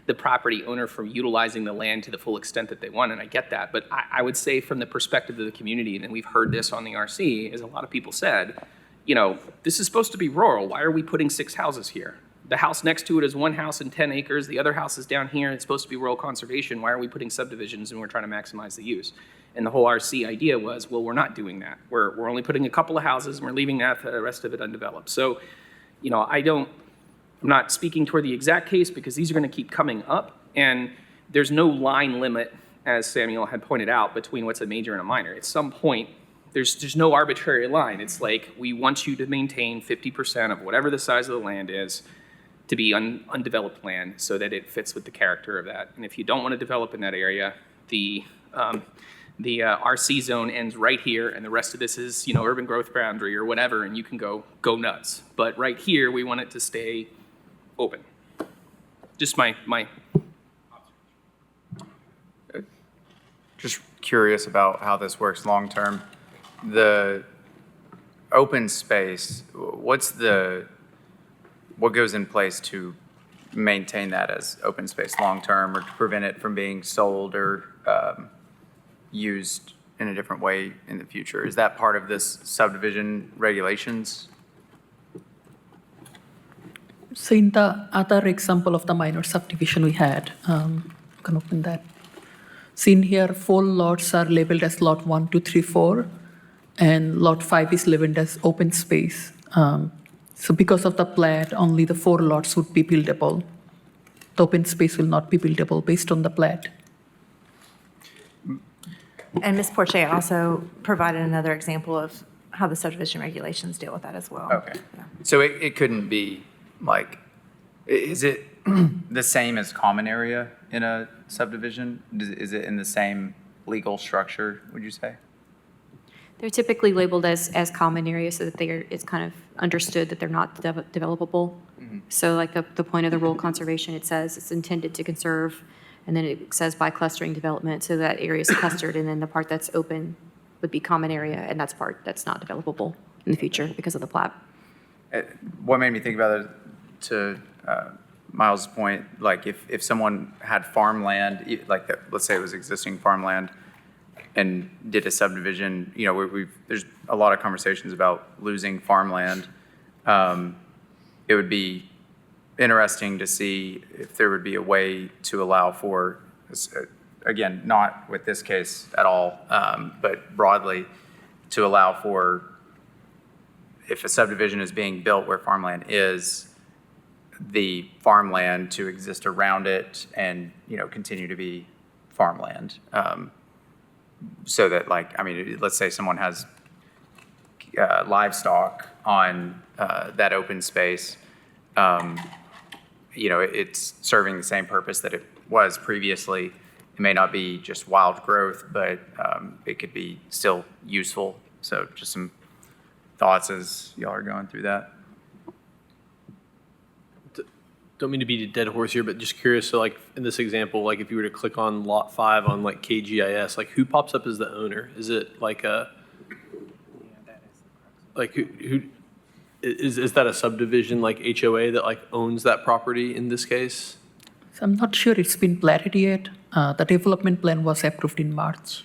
the property owner from utilizing the land to the full extent that they want, and I get that. But I would say from the perspective of the community, and we've heard this on the RC, as a lot of people said, this is supposed to be rural. Why are we putting 6 houses here? The house next to it is 1 house and 10 acres. The other house is down here. It's supposed to be rural conservation. Why are we putting subdivisions and we're trying to maximize the use? And the whole RC idea was, well, we're not doing that. We're only putting a couple of houses and we're leaving the rest of it undeveloped. So, I'm not speaking toward the exact case because these are going to keep coming up, and there's no line limit, as Samuel had pointed out, between what's a major and a minor. At some point, there's no arbitrary line. It's like, we want you to maintain 50% of whatever the size of the land is to be undeveloped land so that it fits with the character of that. And if you don't want to develop in that area, the RC zone ends right here, and the rest of this is, urban growth boundary or whatever, and you can go nuts. But right here, we want it to stay open. Just my. Just curious about how this works long-term. The open space, what goes in place to maintain that as open space long-term, or to prevent it from being sold or used in a different way in the future? Is that part of this subdivision regulations? So in the other example of the minor subdivision we had, can open that. So in here, 4 lots are labeled as lot 1, 2, 3, 4, and lot 5 is labeled as open space. So because of the plat, only the 4 lots would be buildable. The open space will not be buildable based on the plat. And Ms. Porche also provided another example of how the subdivision regulations deal with that as well. Okay. Yeah. So it couldn't be is it the same as common area in a subdivision? Is it in the same legal structure, would you say? They're typically labeled as common areas so that it's kind of understood that they're not developable. Mm-hmm. So like the point of the rural conservation, it says it's intended to conserve, and then it says by clustering development, so that area is clustered, and then the part that's open would be common area, and that's part that's not developable in the future because of the plat. What made me think about it, to Miles' point, like if someone had farmland, let's say it was existing farmland, and did a subdivision, there's a lot of conversations about losing farmland. It would be interesting to see if there would be a way to allow for, again, not with this case at all, but broadly, to allow for, if a subdivision is being built where farmland is, the farmland to exist around it and, continue to be farmland. So that let's say someone has livestock on that open space, it's serving the same purpose that it was previously. It may not be just wild growth, but it could be still useful. So just some thoughts as y'all are going through that. Don't mean to beat a dead horse here, but just curious, so like in this example, like if you were to click on lot 5 on like KGIS, like who pops up as the owner? Is it like who is that a subdivision like HOA that like owns that property in this case? So I'm not sure it's been platted yet. The development plan was approved in March.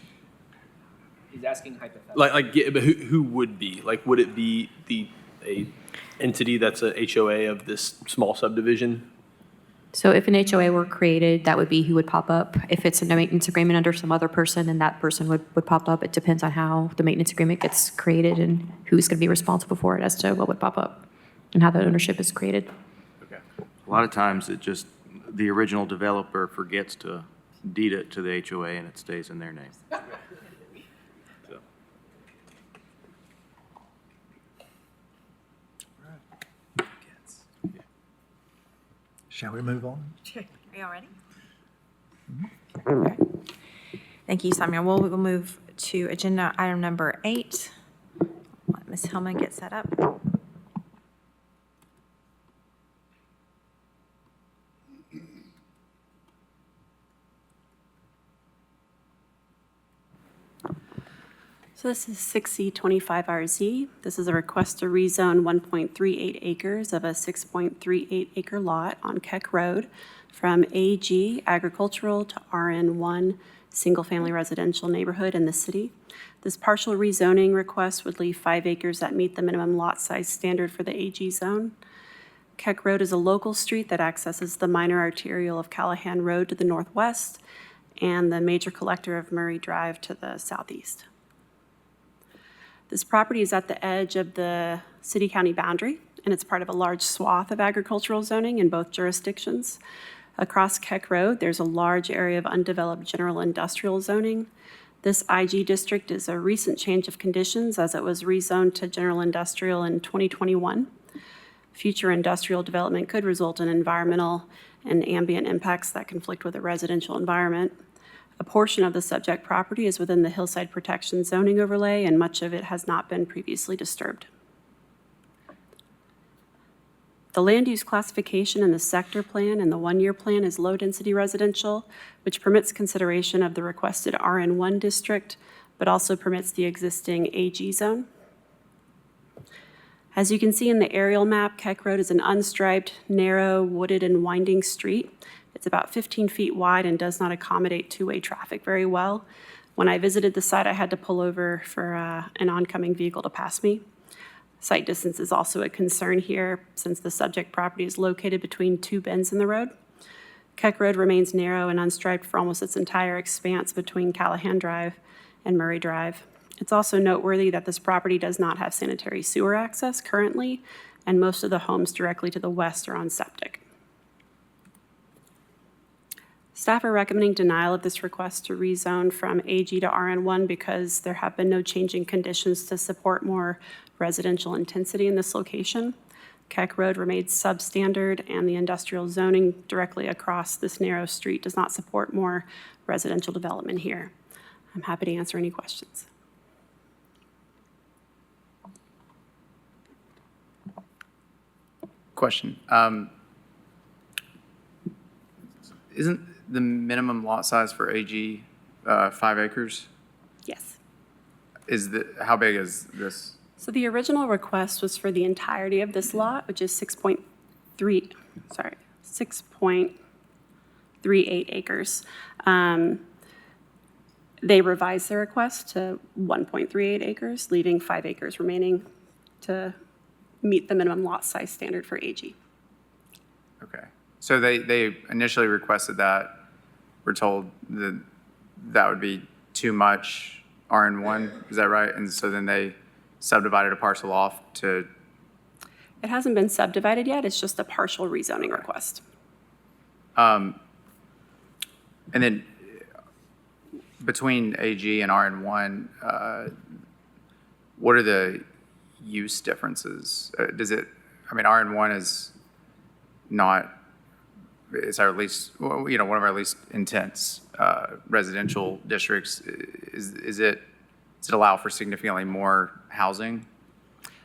He's asking hypothetically. But who would be? Like, would it be a entity that's a HOA of this small subdivision? So if an HOA were created, that would be who would pop up. If it's a maintenance agreement under some other person, then that person would pop up. It depends on how the maintenance agreement gets created and who's going to be responsible for it as to what would pop up and how the ownership is created. Okay. A lot of times the original developer forgets to deed it to the HOA and it stays in their name. So. Shall we move on? Are you all ready? Okay. Thank you, Samuel. We'll move to agenda item number 8. Let Ms. Hillman get set up. So this is 6C25RZ. This is a request to rezone 1.38 acres of a 6.38 acre lot on Keck Road from AG agricultural to RN1 single-family residential neighborhood in the city. This partial rezoning request would leave 5 acres that meet the minimum lot size standard for the AG zone. Keck Road is a local street that accesses the minor arterial of Callahan Road to the northwest and the major collector of Murray Drive to the southeast. This property is at the edge of the city-county boundary, and it's part of a large swath of agricultural zoning in both jurisdictions. Across Keck Road, there's a large area of undeveloped general industrial zoning. This IG district is a recent change of conditions as it was rezoned to general industrial in 2021. Future industrial development could result in environmental and ambient impacts that conflict with a residential environment. A portion of the subject property is within the hillside protection zoning overlay, and much of it has not been previously disturbed. The land use classification in the sector plan and the one-year plan is low-density residential, which permits consideration of the requested RN1 district, but also permits the existing AG zone. As you can see in the aerial map, Keck Road is an unstriped, narrow, wooded, and winding street. It's about 15 feet wide and does not accommodate two-way traffic very well. When I visited the site, I had to pull over for an oncoming vehicle to pass me. Site distance is also a concern here since the subject property is located between 2 bends in the road. Keck Road remains narrow and unstriped for almost its entire expanse between Callahan Drive and Murray Drive. It's also noteworthy that this property does not have sanitary sewer access currently, and most of the homes directly to the west are on septic. Staff are recommending denial of this request to rezone from AG to RN1 because there have been no changing conditions to support more residential intensity in this location. Keck Road remains substandard, and the industrial zoning directly across this narrow street does not support more residential development here. I'm happy to answer any questions. Question. Isn't the minimum lot size for AG 5 acres? Yes. How big is this? So the original request was for the entirety of this lot, which is 6.38 acres. They revised their request to 1.38 acres, leaving 5 acres remaining to meet the minimum lot size standard for AG. Okay. So they initially requested that. We're told that would be too much RN1, is that right? And so then they subdivided a parcel off to It hasn't been subdivided yet, it's just a partial rezoning request. And then between AG and RN1, what are the use differences? RN1 is not, it's our least, well, one of our least intense residential districts. Does it allow for significantly more housing?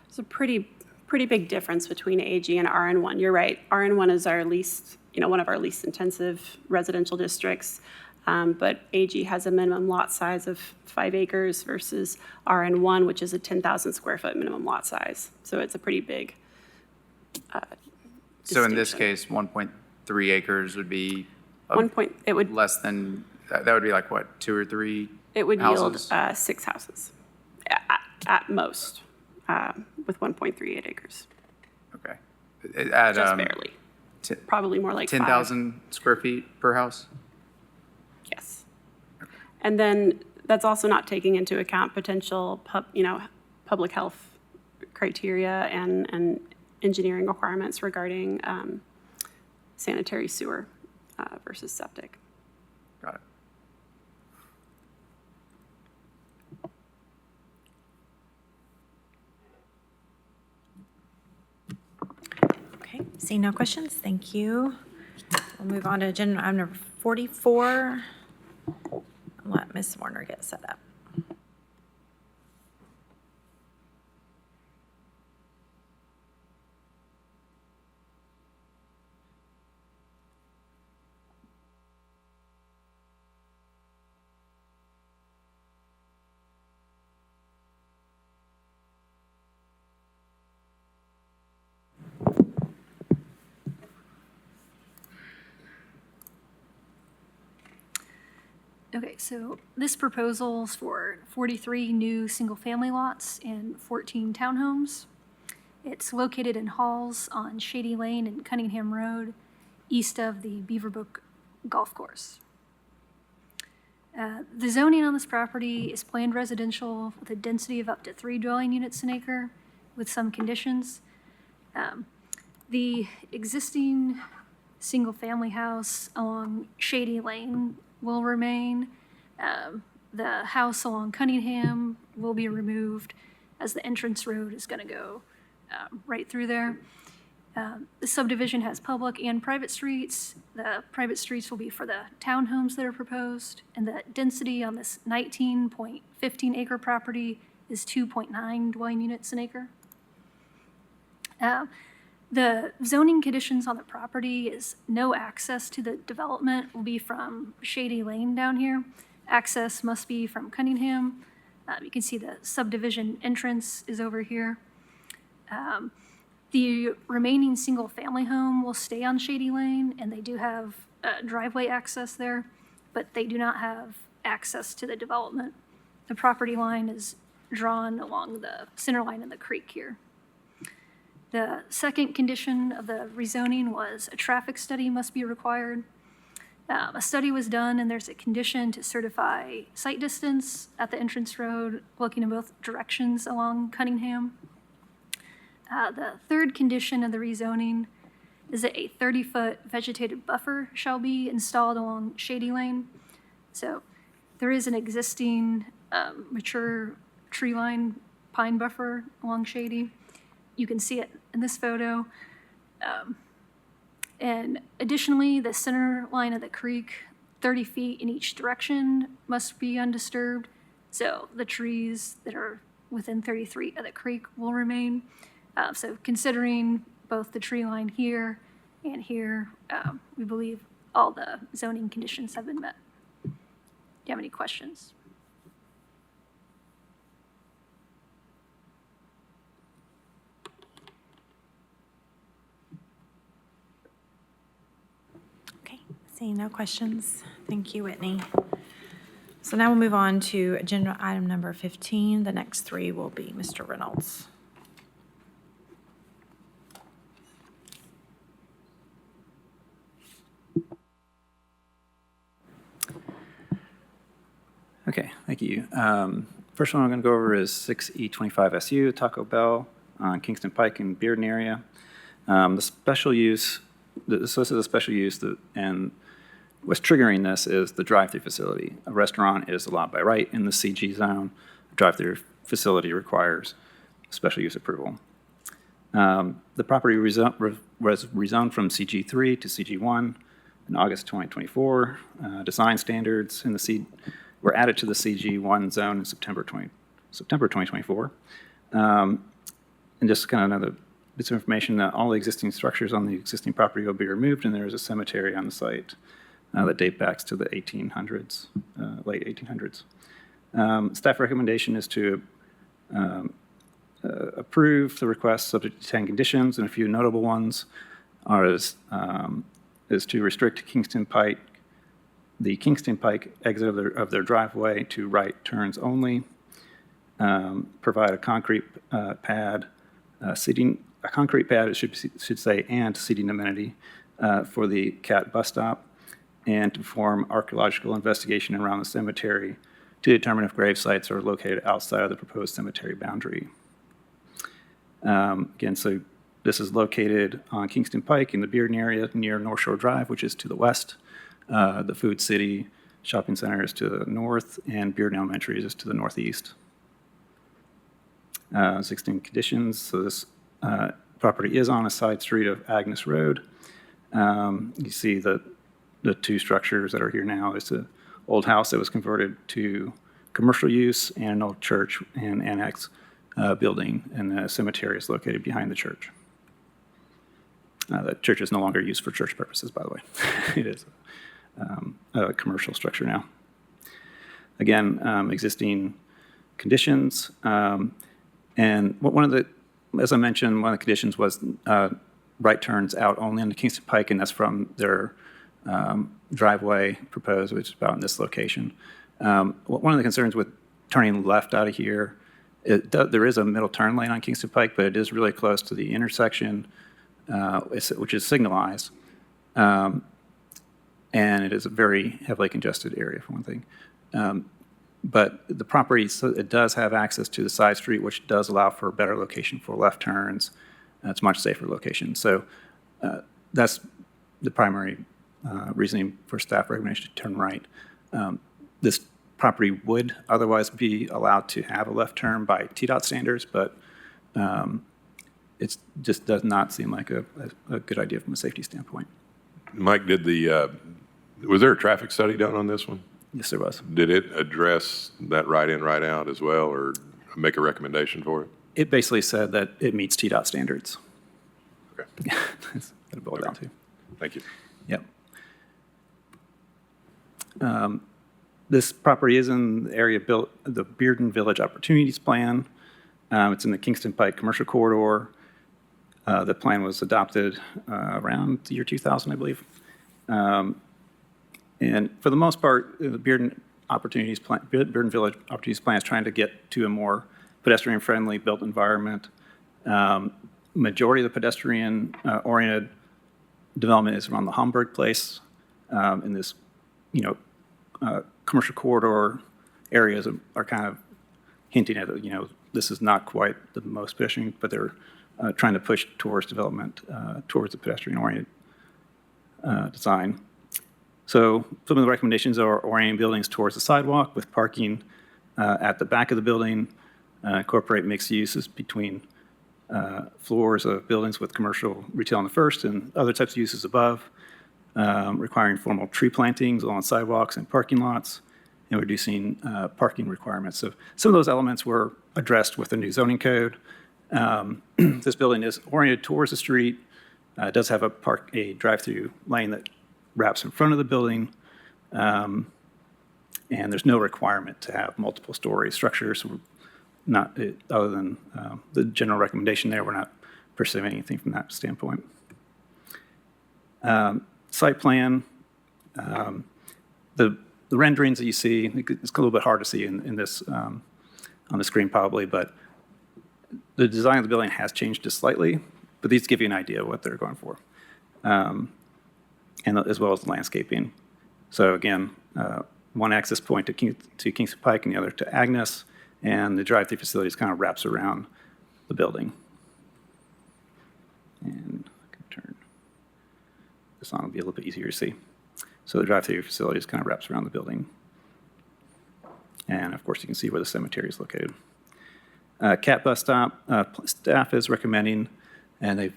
It's a pretty big difference between AG and RN1. You're right, RN1 is our least, one of our least intensive residential districts. But AG has a minimum lot size of 5 acres versus RN1, which is a 10,000 square foot minimum lot size. So it's a pretty big So in this distinction. case, 1.3 acres would be less than, that would be like what, 2 or 3 It would houses? yield 6 houses at most, with 1.38 acres, Okay. At, just barely. Probably more like 5. 10,000 square feet per house? Yes. And then that's also not taking into account potential, public health criteria and engineering requirements regarding sanitary sewer versus septic. Got it. Okay, seeing no questions, thank you. We'll move on to agenda item number 44. I'll let Ms. Warner get set up. Okay, so this proposal's for 43 new single-family lots and 14 townhomes. It's located in Halls on Shady Lane and Cunningham Road, east of the Beaverbrook Golf Course. The zoning on this property is planned residential with a density of up to 3 dwelling units an acre with some conditions. The existing single-family house along Shady Lane will remain. The house along Cunningham will be removed as the entrance road is going to go right through there. The subdivision has public and private streets. The private streets will be for the townhomes that are proposed, and the density on this 19.15 acre property is 2.9 dwelling units an acre. The zoning conditions on the property is no access to the development will be from Shady Lane down here. Access must be from Cunningham. You can see the subdivision entrance is over here. The remaining single-family home will stay on Shady Lane, and they do have driveway access there, but they do not have access to the development. The property line is drawn along the center line of the creek here. The second condition of the rezoning was a traffic study must be required. A study was done, and there's a condition to certify sight distance at the entrance road, looking in both directions along Cunningham. The third condition of the rezoning is that a 30-foot vegetated buffer shall be installed along Shady Lane. So there is an existing mature tree line pine buffer along Shady. You can see it in this photo. And additionally, the center line of the creek, 30 feet in each direction, must be undisturbed. So the trees that are within 33 of the creek will remain. So considering both the tree line here and here, we believe all the zoning conditions have been met. Do you have any questions? Okay, seeing no questions. Thank you, Whitney. So now we'll move on to agenda item number 15. The next three will be Mr. Reynolds. Okay, thank you. First one I'm going to go over is 6E25SU, Taco Bell. on Kingston Pike and Bearden area. The special use, this is a special use, and what's triggering this is the drive-through facility. A restaurant is allowed by right in the CG zone. A drive-through facility requires special use approval. The property was rezoned from CG3 to CG1 in August 2024. Design standards in the were added to the CG1 zone in September 2024. And just kind of another bits of information that all the existing structures on the existing property will be removed, and there is a cemetery on the site that dates back to the 1800s, late 1800s. Staff recommendation is to approve the request subject to 10 conditions, and a few notable ones is to restrict the Kingston Pike exit of their driveway to right turns only, provide a concrete pad, it should say, and seating amenity for the CAT bus stop, and to perform archaeological investigation around the cemetery to determine if grave sites are located outside of the proposed cemetery boundary. Again, so this is located on Kingston Pike in the Bearden area near North Shore Drive, which is to the west. The Food City Shopping Center is to the north, and Bearden Elementary is to the northeast. 16 conditions. So this property is on a side street of Agnes Road. You see the two structures that are here now. It's an old house that was converted to commercial use, and an old church and annex building, and the cemetery is located behind the church. The church is no longer used for church purposes, by the way. It is a commercial structure now. Again, existing conditions. And as I mentioned, one of the conditions was right turns out only on the Kingston Pike, and that's from their driveway proposed, which is about in this location. One of the concerns with turning left out of here, there is a middle turn lane on Kingston Pike, but it is really close to the intersection, which is signalized. And it is a very heavily congested area, for one thing. But the property, so it does have access to the side street, which does allow for a better location for left turns. It's a much safer location. So that's the primary reasoning for staff recommendation to turn right. This property would otherwise be allowed to have a left turn by TDOT standards, but it just does not seem like a good idea from a safety standpoint. Mike, was there a traffic study done on this one? Yes, there was. Did it address that right in, right out as well, or make a recommendation for it? It basically said that it meets TDOT standards. Okay. That's what it boiled down to. Thank you. Yep. This property is in the area built the Bearden Village Opportunities Plan. It's in the Kingston Pike Commercial Corridor. The plan was adopted around the year 2000, I believe. And for the most part, the Bearden Village Opportunities Plan is trying to get to a more pedestrian-friendly built environment. Majority of the pedestrian-oriented development is around the Homburg Place. In this, commercial corridor areas are kind of hinting at, this is not quite the most pedestrian, but they're trying to push towards development, towards a pedestrian-oriented design. So some of the recommendations are orienting buildings towards the sidewalk with parking at the back of the building, incorporate mixed uses between floors of buildings with commercial retail on the first and other types of uses above, requiring formal tree plantings along sidewalks and parking lots, and reducing parking requirements. So some of those elements were addressed with the new zoning code. This building is oriented towards the street. It does have a drive-through lane that wraps in front of the building, and there's no requirement to have multiple story structures. Not other than the general recommendation there, we're not pursuing anything from that standpoint. Site plan, the renderings that you see, it's a little bit hard to see in this on the screen probably, but the design of the building has changed just slightly, but these give you an idea of what they're going for, and as well as the landscaping. So again, one access point to Kingston Pike and the other to Agnes, and the drive-through facilities kind of wraps around the building. And I can turn this on, it'll be a little bit easier to see. So the drive-through facility just kind of wraps around the building. And of course, you can see where the cemetery is located. CAT bus stop, staff is recommending, and they've,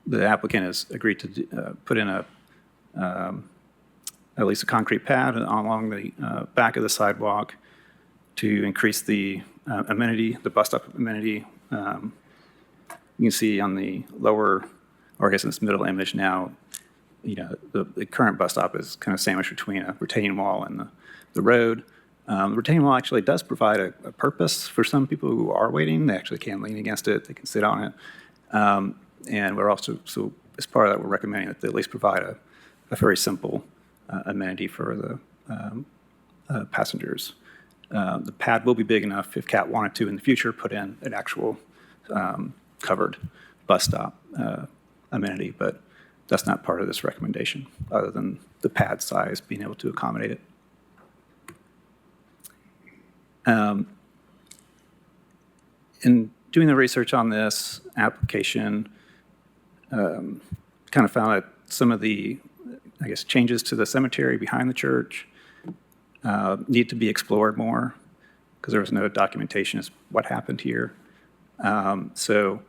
the applicant has agreed to put in at least a concrete pad along the back of the sidewalk to increase the amenity, the bus stop amenity. You can see on the lower, or I guess in this middle image now, the current bus stop is kind of sandwiched between a retaining wall and the road. The retaining wall actually does provide a purpose for some people who are waiting. They actually can lean against it, they can sit on it. And we're also, so as part of that, we're recommending that they at least provide a very simple amenity for the passengers. The pad will be big enough if CAT wanted to in the future put in an actual covered bus stop amenity, but that's not part of this recommendation, other than the pad size being able to accommodate it. In doing the research on this application, kind of found that some of the, I guess, changes to the cemetery behind the church need to be explored more, because there was no documentation as what happened here. So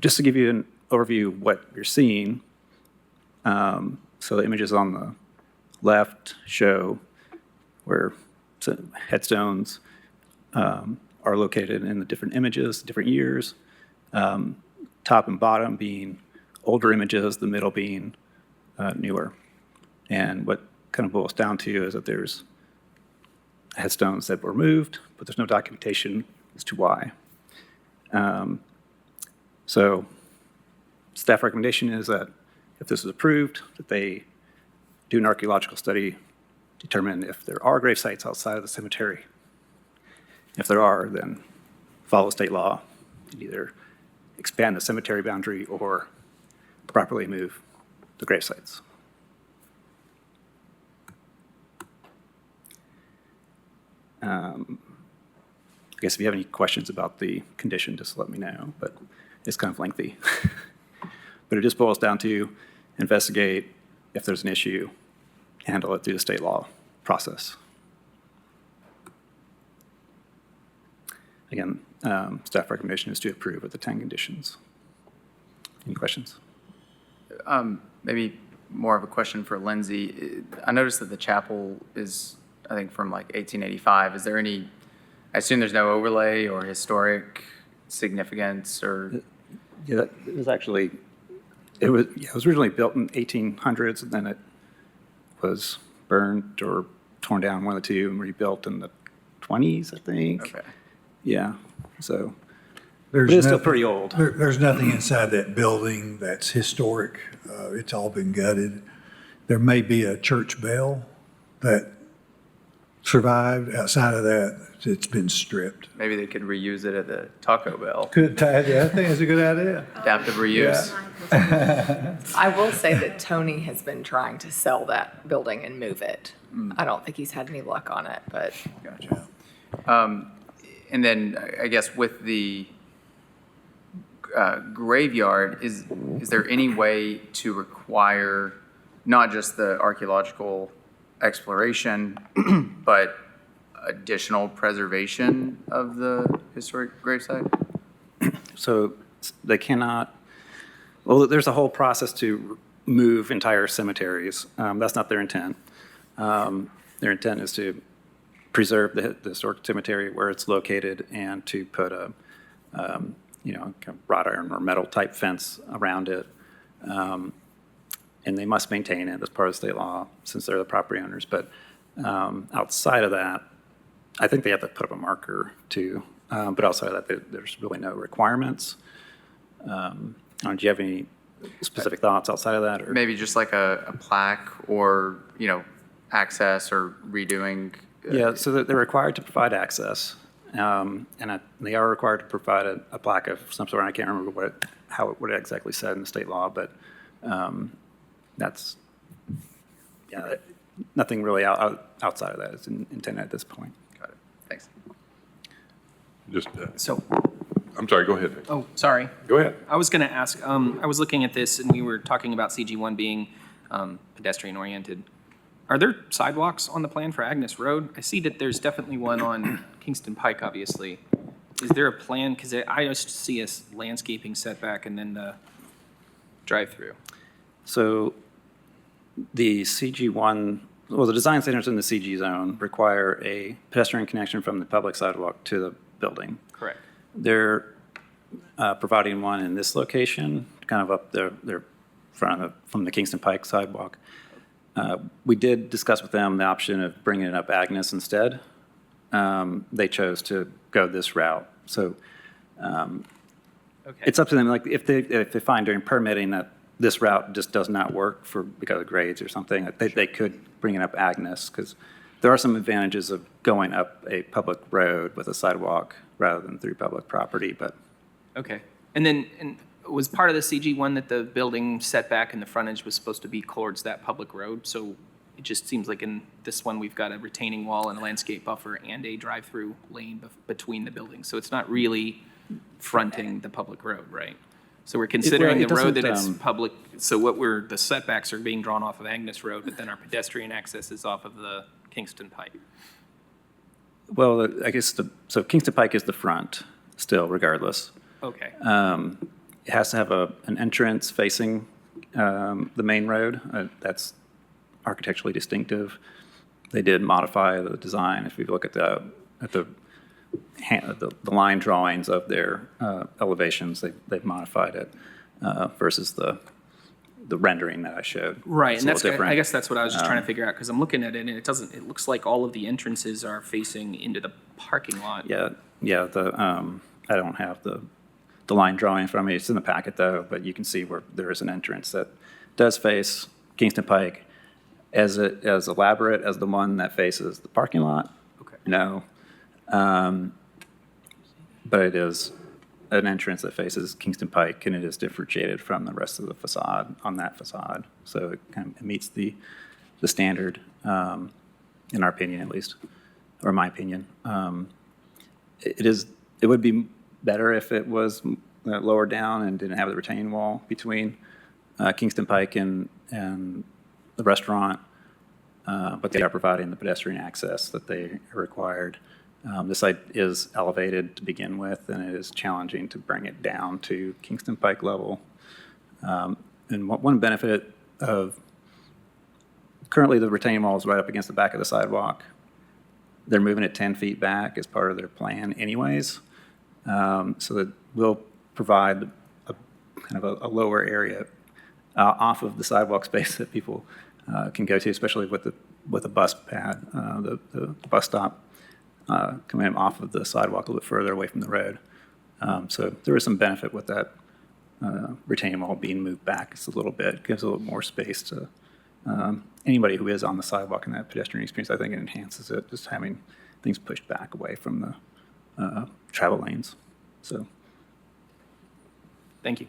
just to give you an overview of what you're seeing, so the images on the left show where headstones are located in the different images, different years, top and bottom being older images, the middle being newer. And what kind of boils down to is that there's headstones that were moved, but there's no documentation as to why. So staff recommendation is that if this is approved, that they do an archaeological study, determine if there are grave sites outside of the cemetery. If there are, then follow state law and either expand the cemetery boundary or properly move the grave sites. I guess if you have any questions about the condition, just let me know, but it's kind of lengthy. But it just boils down to investigate if there's an issue, handle it through the state law process. Again, staff recommendation is to approve with the 10 conditions. Any questions? Maybe more of a question for Lindsay. I noticed that the chapel is, I think, from like 1885. Is there any, I assume there's no overlay or historic significance or? Yeah, that was actually, it was originally built in 1800s, and then it was burned or torn down, one of the two, and rebuilt in the 20s, I think. Okay. Yeah, so, There's but it's still nothing- pretty old. There's nothing inside that building that's historic. It's all been gutted. There may be a church bell that survived. Outside of that, it's been stripped. Maybe they could reuse it at the Taco Bell. Yeah, I think it's a good idea. Adaptive reuse. I will say that Tony has been trying to sell that building and move it. I don't think he's had any luck on it, but. Gotcha. And then I guess with the graveyard, is there any way to require not just the archaeological exploration, but additional preservation of the historic gravesite? So they cannot, well, there's a whole process to move entire cemeteries. That's not their intent. Their intent is to preserve the historic cemetery where it's located and to put a, kind of wrought iron or metal type fence around it. And they must maintain it as part of state law since they're the property owners. But outside of that, I think they have to put up a marker too. But outside of that, there's really no requirements. Do you have any specific thoughts outside of that? Or? Maybe just like a plaque or, access or redoing. Yeah, so they're required to provide access. And they are required to provide a plaque of some sort. I can't remember what it exactly said in the state law, but that's, nothing really outside of that is intended at this point. Got it. Thanks. Just, So, I'm sorry, go ahead. Oh, sorry. Go ahead. I was going to ask, I was looking at this and we were talking about CG1 being pedestrian oriented. Are there sidewalks on the plan for Agnes Road? I see that there's definitely one on Kingston Pike, obviously. Is there a plan? Because I just see a landscaping setback and then the drive-through. So the CG1, well, the design standards in the CG zone require a pedestrian connection from the public sidewalk to the building. Correct. They're providing one in this location, kind of up their front of, from the Kingston Pike sidewalk. We did discuss with them the option of bringing it up Agnes instead. They chose to go this route. So Okay. it's up to them. Like if they find during permitting that this route just does not work because of grades or something, they could bring it up Agnes, because there are some advantages of going up a public road with a sidewalk rather than through public property, but. Okay. And then, was part of the CG1 that the building setback and the frontage was supposed to be towards that public road? So it just seems like in this one, we've got a retaining wall and a landscape buffer and a drive-through lane between the buildings. So it's not really fronting the public road, right? So we're considering the road that it's public, so the setbacks are being drawn off of Agnes Road, but then our pedestrian access is off of the Kingston Pike. Well, I guess so Kingston Pike is the front still, regardless. Okay. It has to have an entrance facing the main road. That's architecturally distinctive. They did modify the design. If you look at the line drawings of their elevations, they've modified it versus the rendering that I showed. Right, It's and a little different. I guess that's what I was just trying to figure out, because I'm looking at it and it looks like all of the entrances are facing into the parking lot. Yeah. I don't have the line drawing in front of me. It's in the packet though, but you can see where there is an entrance that does face Kingston Pike. As elaborate as the one that faces the parking lot? Okay. No. But it is an entrance that faces Kingston Pike, and it is differentiated from the rest of the facade on that facade. So it kind of meets the standard, in our opinion at least, or my opinion. It would be better if it was lower down and didn't have the retaining wall between Kingston Pike and the restaurant, but they are providing the pedestrian access that they required. The site is elevated to begin with, and it is challenging to bring it down to Kingston Pike level. And one benefit of currently the retaining wall is right up against the back of the sidewalk. They're moving it 10 feet back as part of their plan anyways. So that will provide kind of a lower area off of the sidewalk space that people can go to, especially with the bus pad, the bus stop coming in off of the sidewalk a little bit further away from the road. So there is some benefit with that retaining wall being moved back just a little bit. Gives a little more space to anybody who is on the sidewalk in that pedestrian experience. I think it enhances it, just having things pushed back away from the travel lanes. So. Thank you.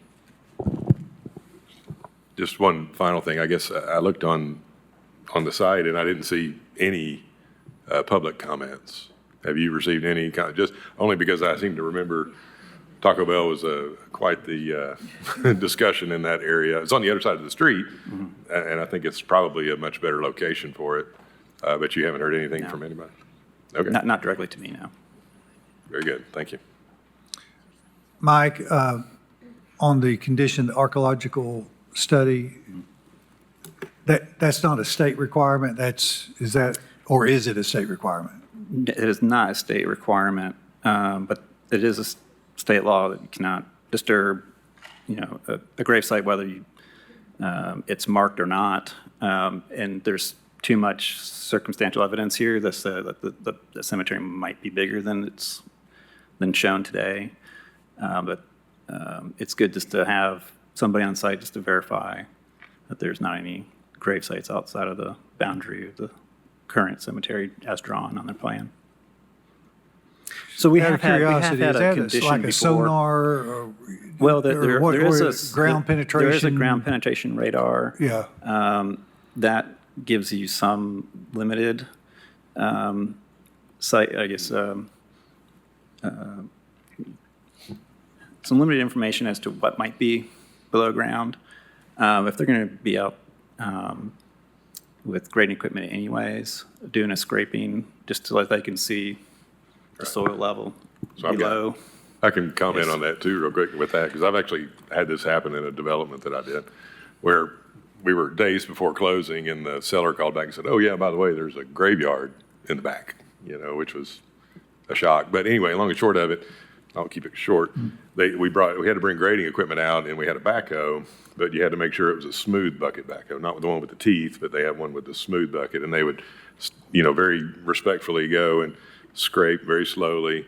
Just one final thing. I guess I looked on the site and I didn't see any public comments. Have you received any just only because I seem to remember Taco Bell was quite the discussion in that area. It's on the other side of the street, and I think it's probably a much better location for it. But you haven't heard anything from anybody? Okay. Not directly to me, no. Very good. Thank you. Mike, on the conditioned archaeological study, that's not a state requirement, or is it a state requirement? It is not a state requirement, but it is a state law that you cannot disturb, a grave site, whether it's marked or not. And there's too much circumstantial evidence here that the cemetery might be bigger than shown today. But it's good just to have somebody on site just to verify that there's not any grave sites outside of the boundary of the current cemetery as drawn on their plan. So we have had a condition like a before. sonar? Or, well, there is a ground penetration. There is a ground penetration radar. Yeah. That gives you some limited site, I guess, some limited information as to what might be below ground. If they're going to be out with grading equipment anyways, doing a scraping, just so that they can see the soil level So I've got- below. I can comment Yes. on that too, real quick with that, because I've actually had this happen in a development that I did, where we were days before closing, and the seller called back and said, "Oh yeah, by the way, there's a graveyard in the back," which was a shock. But anyway, long and short of it, I'll keep it short. We had to bring grading equipment out, and we had a backhoe, but you had to make sure it was a smooth bucket backhoe, not the one with the teeth, but they have one with the smooth bucket, and they would, very respectfully go and scrape very slowly,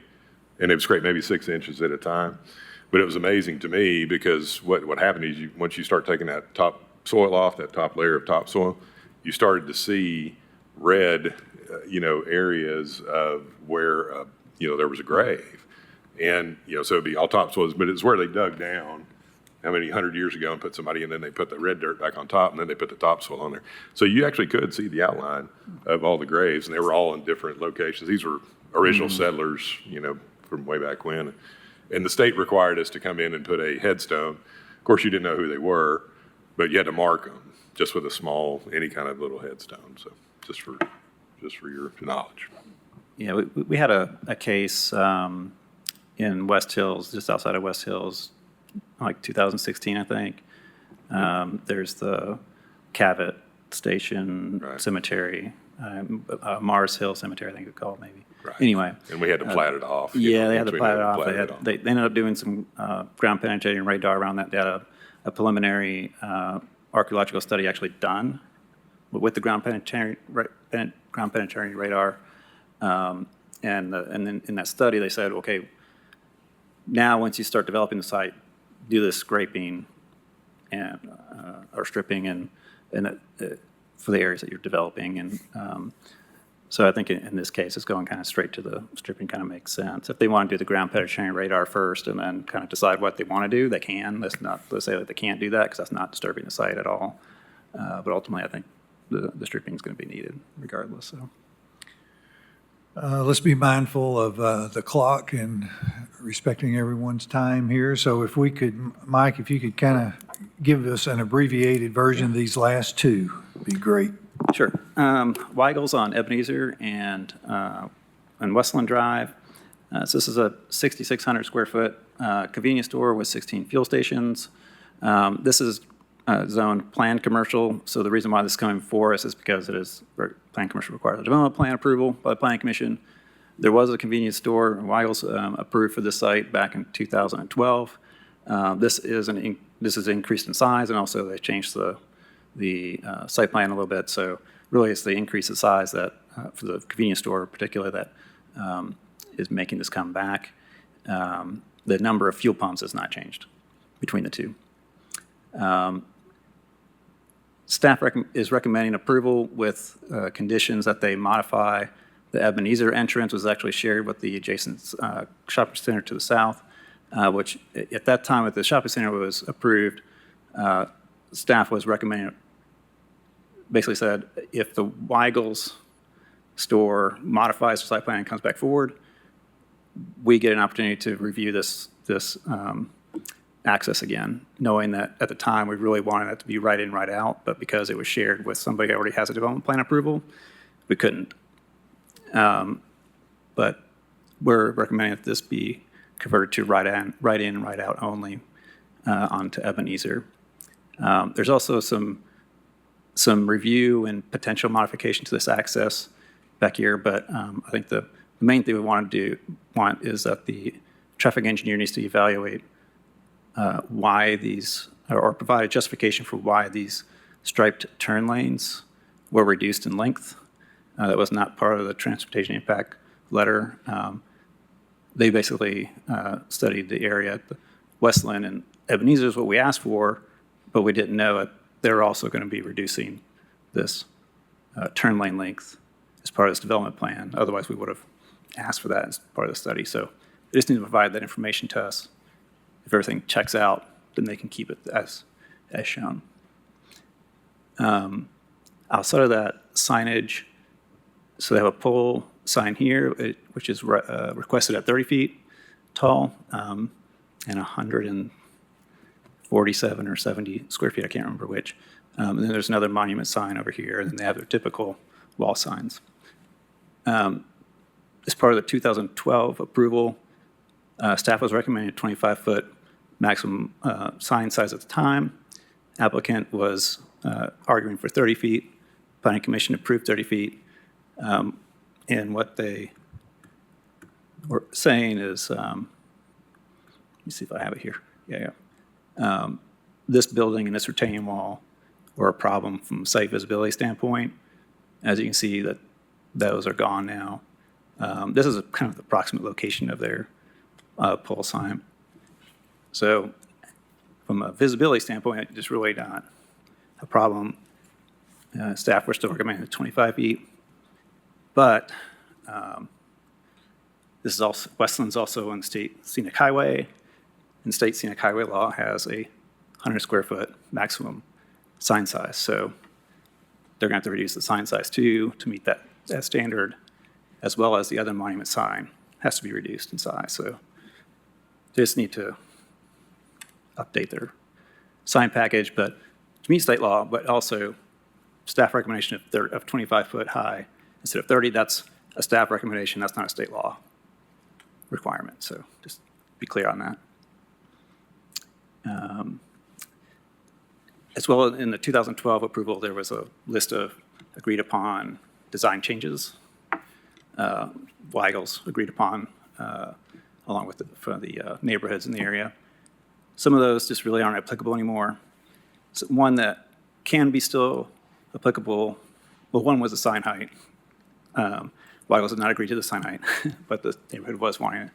and they would scrape maybe 6 inches at a time. But it was amazing to me because what happened is once you start taking that top soil off, that top layer of topsoil, you started to see red, areas of where, there was a grave. And, so it'd be all topsoil, but it's where they dug down how many 100 years ago and put somebody, and then they put the red dirt back on top, and then they put the topsoil on there. So you actually could see the outline of all the graves, and they were all in different locations. These were original settlers, from way back when. And the state required us to come in and put a headstone. Of course, you didn't know who they were, but you had to mark them just with a small, any kind of little headstone. So just for your knowledge. Yeah, we had a case in West Hills, just outside of West Hills, like 2016, I think. There's the Cabot Station Cemetery, Mars Hill Cemetery, I think it's called maybe. Right. Anyway. And we had to plat it off. Yeah, they had once to we plat knew it off. plat it off. They ended up doing some ground penetrating radar around that. They had a preliminary archaeological study actually done with the ground penetrating radar. And then in that study, they said, okay, now once you start developing the site, do this scraping and or stripping and for the areas that you're developing. And so I think in this case, it's going kind of straight to the stripping kind of makes sense. If they want to do the ground penetrating radar first and then kind of decide what they want to do, they can. Let's say that they can't do that because that's not disturbing the site at all. But ultimately, I think the stripping is going to be needed regardless. So. Let's be mindful of the clock and respecting everyone's time here. So if we could, Mike, if you could kind of give us an abbreviated version of these last two, it'd be great. Sure. Weigel's on Ebenezer and Westland Drive. So this is a 6,600 square foot convenience store with 16 fuel stations. This is zoned planned commercial. So the reason why this is coming before us is because it is planned commercial requires a development plan approval by the Planning Commission. There was a convenience store, Weigel's, approved for this site back in 2012. This is increased in size, and also they changed the site plan a little bit. So really it's the increase in size that for the convenience store in particular that is making this come back. The number of fuel pumps has not changed between the two. Staff is recommending approval with conditions that they modify. The Ebenezer entrance was actually shared with the adjacent shopping center to the south, which at that time, when the shopping center was approved, staff was recommending, basically said, if the Weigel's store modifies the site plan and comes back forward, we get an opportunity to review this access again, knowing that at the time we really wanted it to be right in, right out, but because it was shared with somebody who already has a development plan approval, we couldn't. But we're recommending that this be converted to right in, right out only onto Ebenezer. There's also some review and potential modification to this access back here, but I think the main thing we want is that the traffic engineer needs to evaluate why these, or provide a justification for why these striped turn lanes were reduced in length. That was not part of the transportation impact letter. They basically studied the area at Westland and Ebenezer is what we asked for, but we didn't know that they're also going to be reducing this turn lane length as part of this development plan. Otherwise, we would have asked for that as part of the study. So they just need to provide that information to us. If everything checks out, then they can keep it as shown. Outside of that, signage, so they have a pole sign here, which is requested at 30 feet tall. and 147 or 70 square feet, I can't remember which. And then there's another monument sign over here, and then they have their typical wall signs. As part of the 2012 approval, staff was recommending a 25-foot maximum sign size at the time. Applicant was arguing for 30 feet. Planning Commission approved 30 feet. And what they were saying is, let me see if I have it here. Yeah. This building and this retaining wall were a problem from a site visibility standpoint. As you can see, that those are gone now. This is a kind of the approximate location of their pole sign. So from a visibility standpoint, it's really not a problem. Staff were still recommending 25 feet. But this is also, Westland's also on state scenic highway, and state scenic highway law has a 100 square foot maximum sign size. So they're going to have to reduce the sign size too to meet that standard, as well as the other monument sign has to be reduced in size. So they just need to update their sign package, but to meet state law, but also staff recommendation of 25 foot high instead of 30. That's a staff recommendation. That's not a state law requirement. So just be clear on that. As well, in the 2012 approval, there was a list of agreed upon design changes. Weigel's agreed upon along with the neighborhoods in the area. Some of those just really aren't applicable anymore. So one that can be still applicable, well, one was the sign height. Weigel's did not agree to the sign height, but the neighborhood was wanting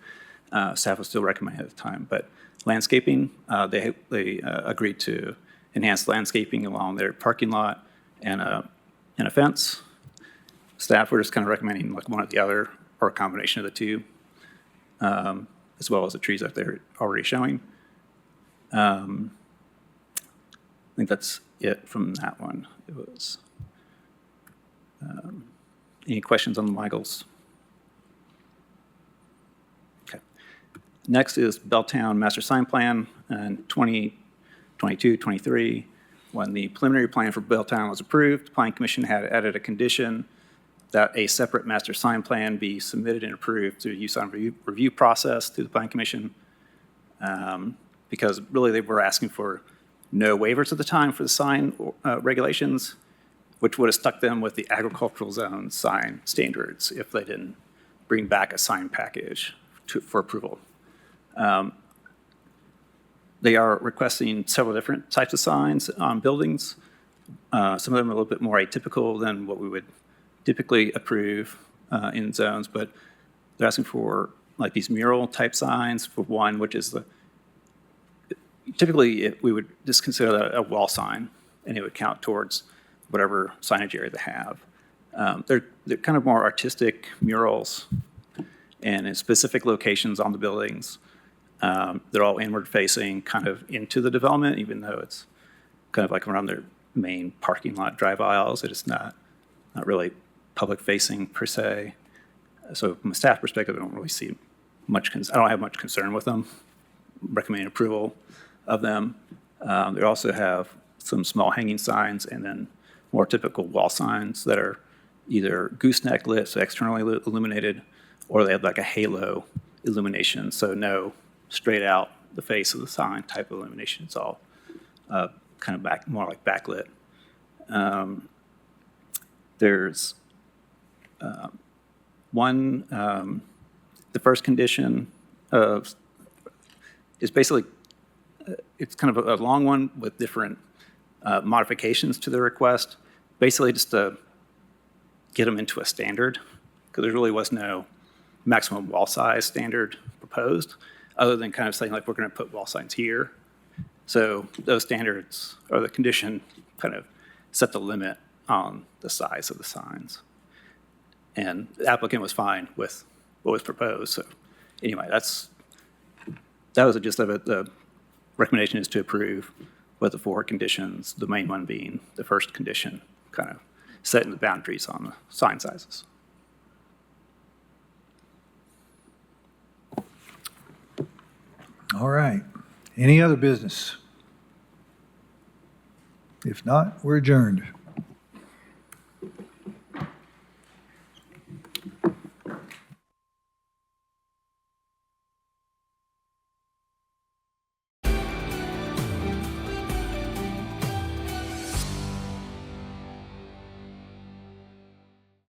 it. Staff was still recommending at the time. But landscaping, they agreed to enhance landscaping along their parking lot and a fence. Staff were just kind of recommending like one or the other or a combination of the two, as well as the trees that they're already showing. I think that's it from that one. It was, any questions on the Weigel's? Okay. Next is Belltown Master Sign Plan in 2022-23. When the preliminary plan for Belltown was approved, the Planning Commission had added a condition that a separate master sign plan be submitted and approved through the use on review process through the Planning Commission. Because really they were asking for no waivers at the time for the sign regulations, which would have stuck them with the agricultural zone sign standards if they didn't bring back a sign package for approval. They are requesting several different types of signs on buildings. Some of them are a little bit more atypical than what we would typically approve in zones, but they're asking for like these mural type signs for one, which is typically we would just consider that a wall sign and it would count towards whatever signage area they have. They're kind of more artistic murals and in specific locations on the buildings. They're all inward facing kind of into the development, even though it's kind of like around their main parking lot drive aisles. It is not really public facing per se. So from a staff perspective, I don't really see much, I don't have much concern with them. Recommend approval of them. They also have some small hanging signs and then more typical wall signs that are either gooseneck lit, so externally illuminated, or they have like a halo illumination, so no straight out the face of the sign type of illumination. It's all kind of more like backlit. There's one, the first condition is basically, it's kind of a long one with different modifications to the request, basically just to get them into a standard, because there really was no maximum wall size standard proposed, other than kind of saying like, we're going to put wall signs here. So those standards or the condition kind of set the limit on the size of the signs. And the applicant was fine with what was proposed. So anyway, that was the gist of it. The recommendation is to approve with the 4 conditions, the main one being the first condition, kind of setting the boundaries on the sign sizes. All right. Any other business? If not, we're adjourned.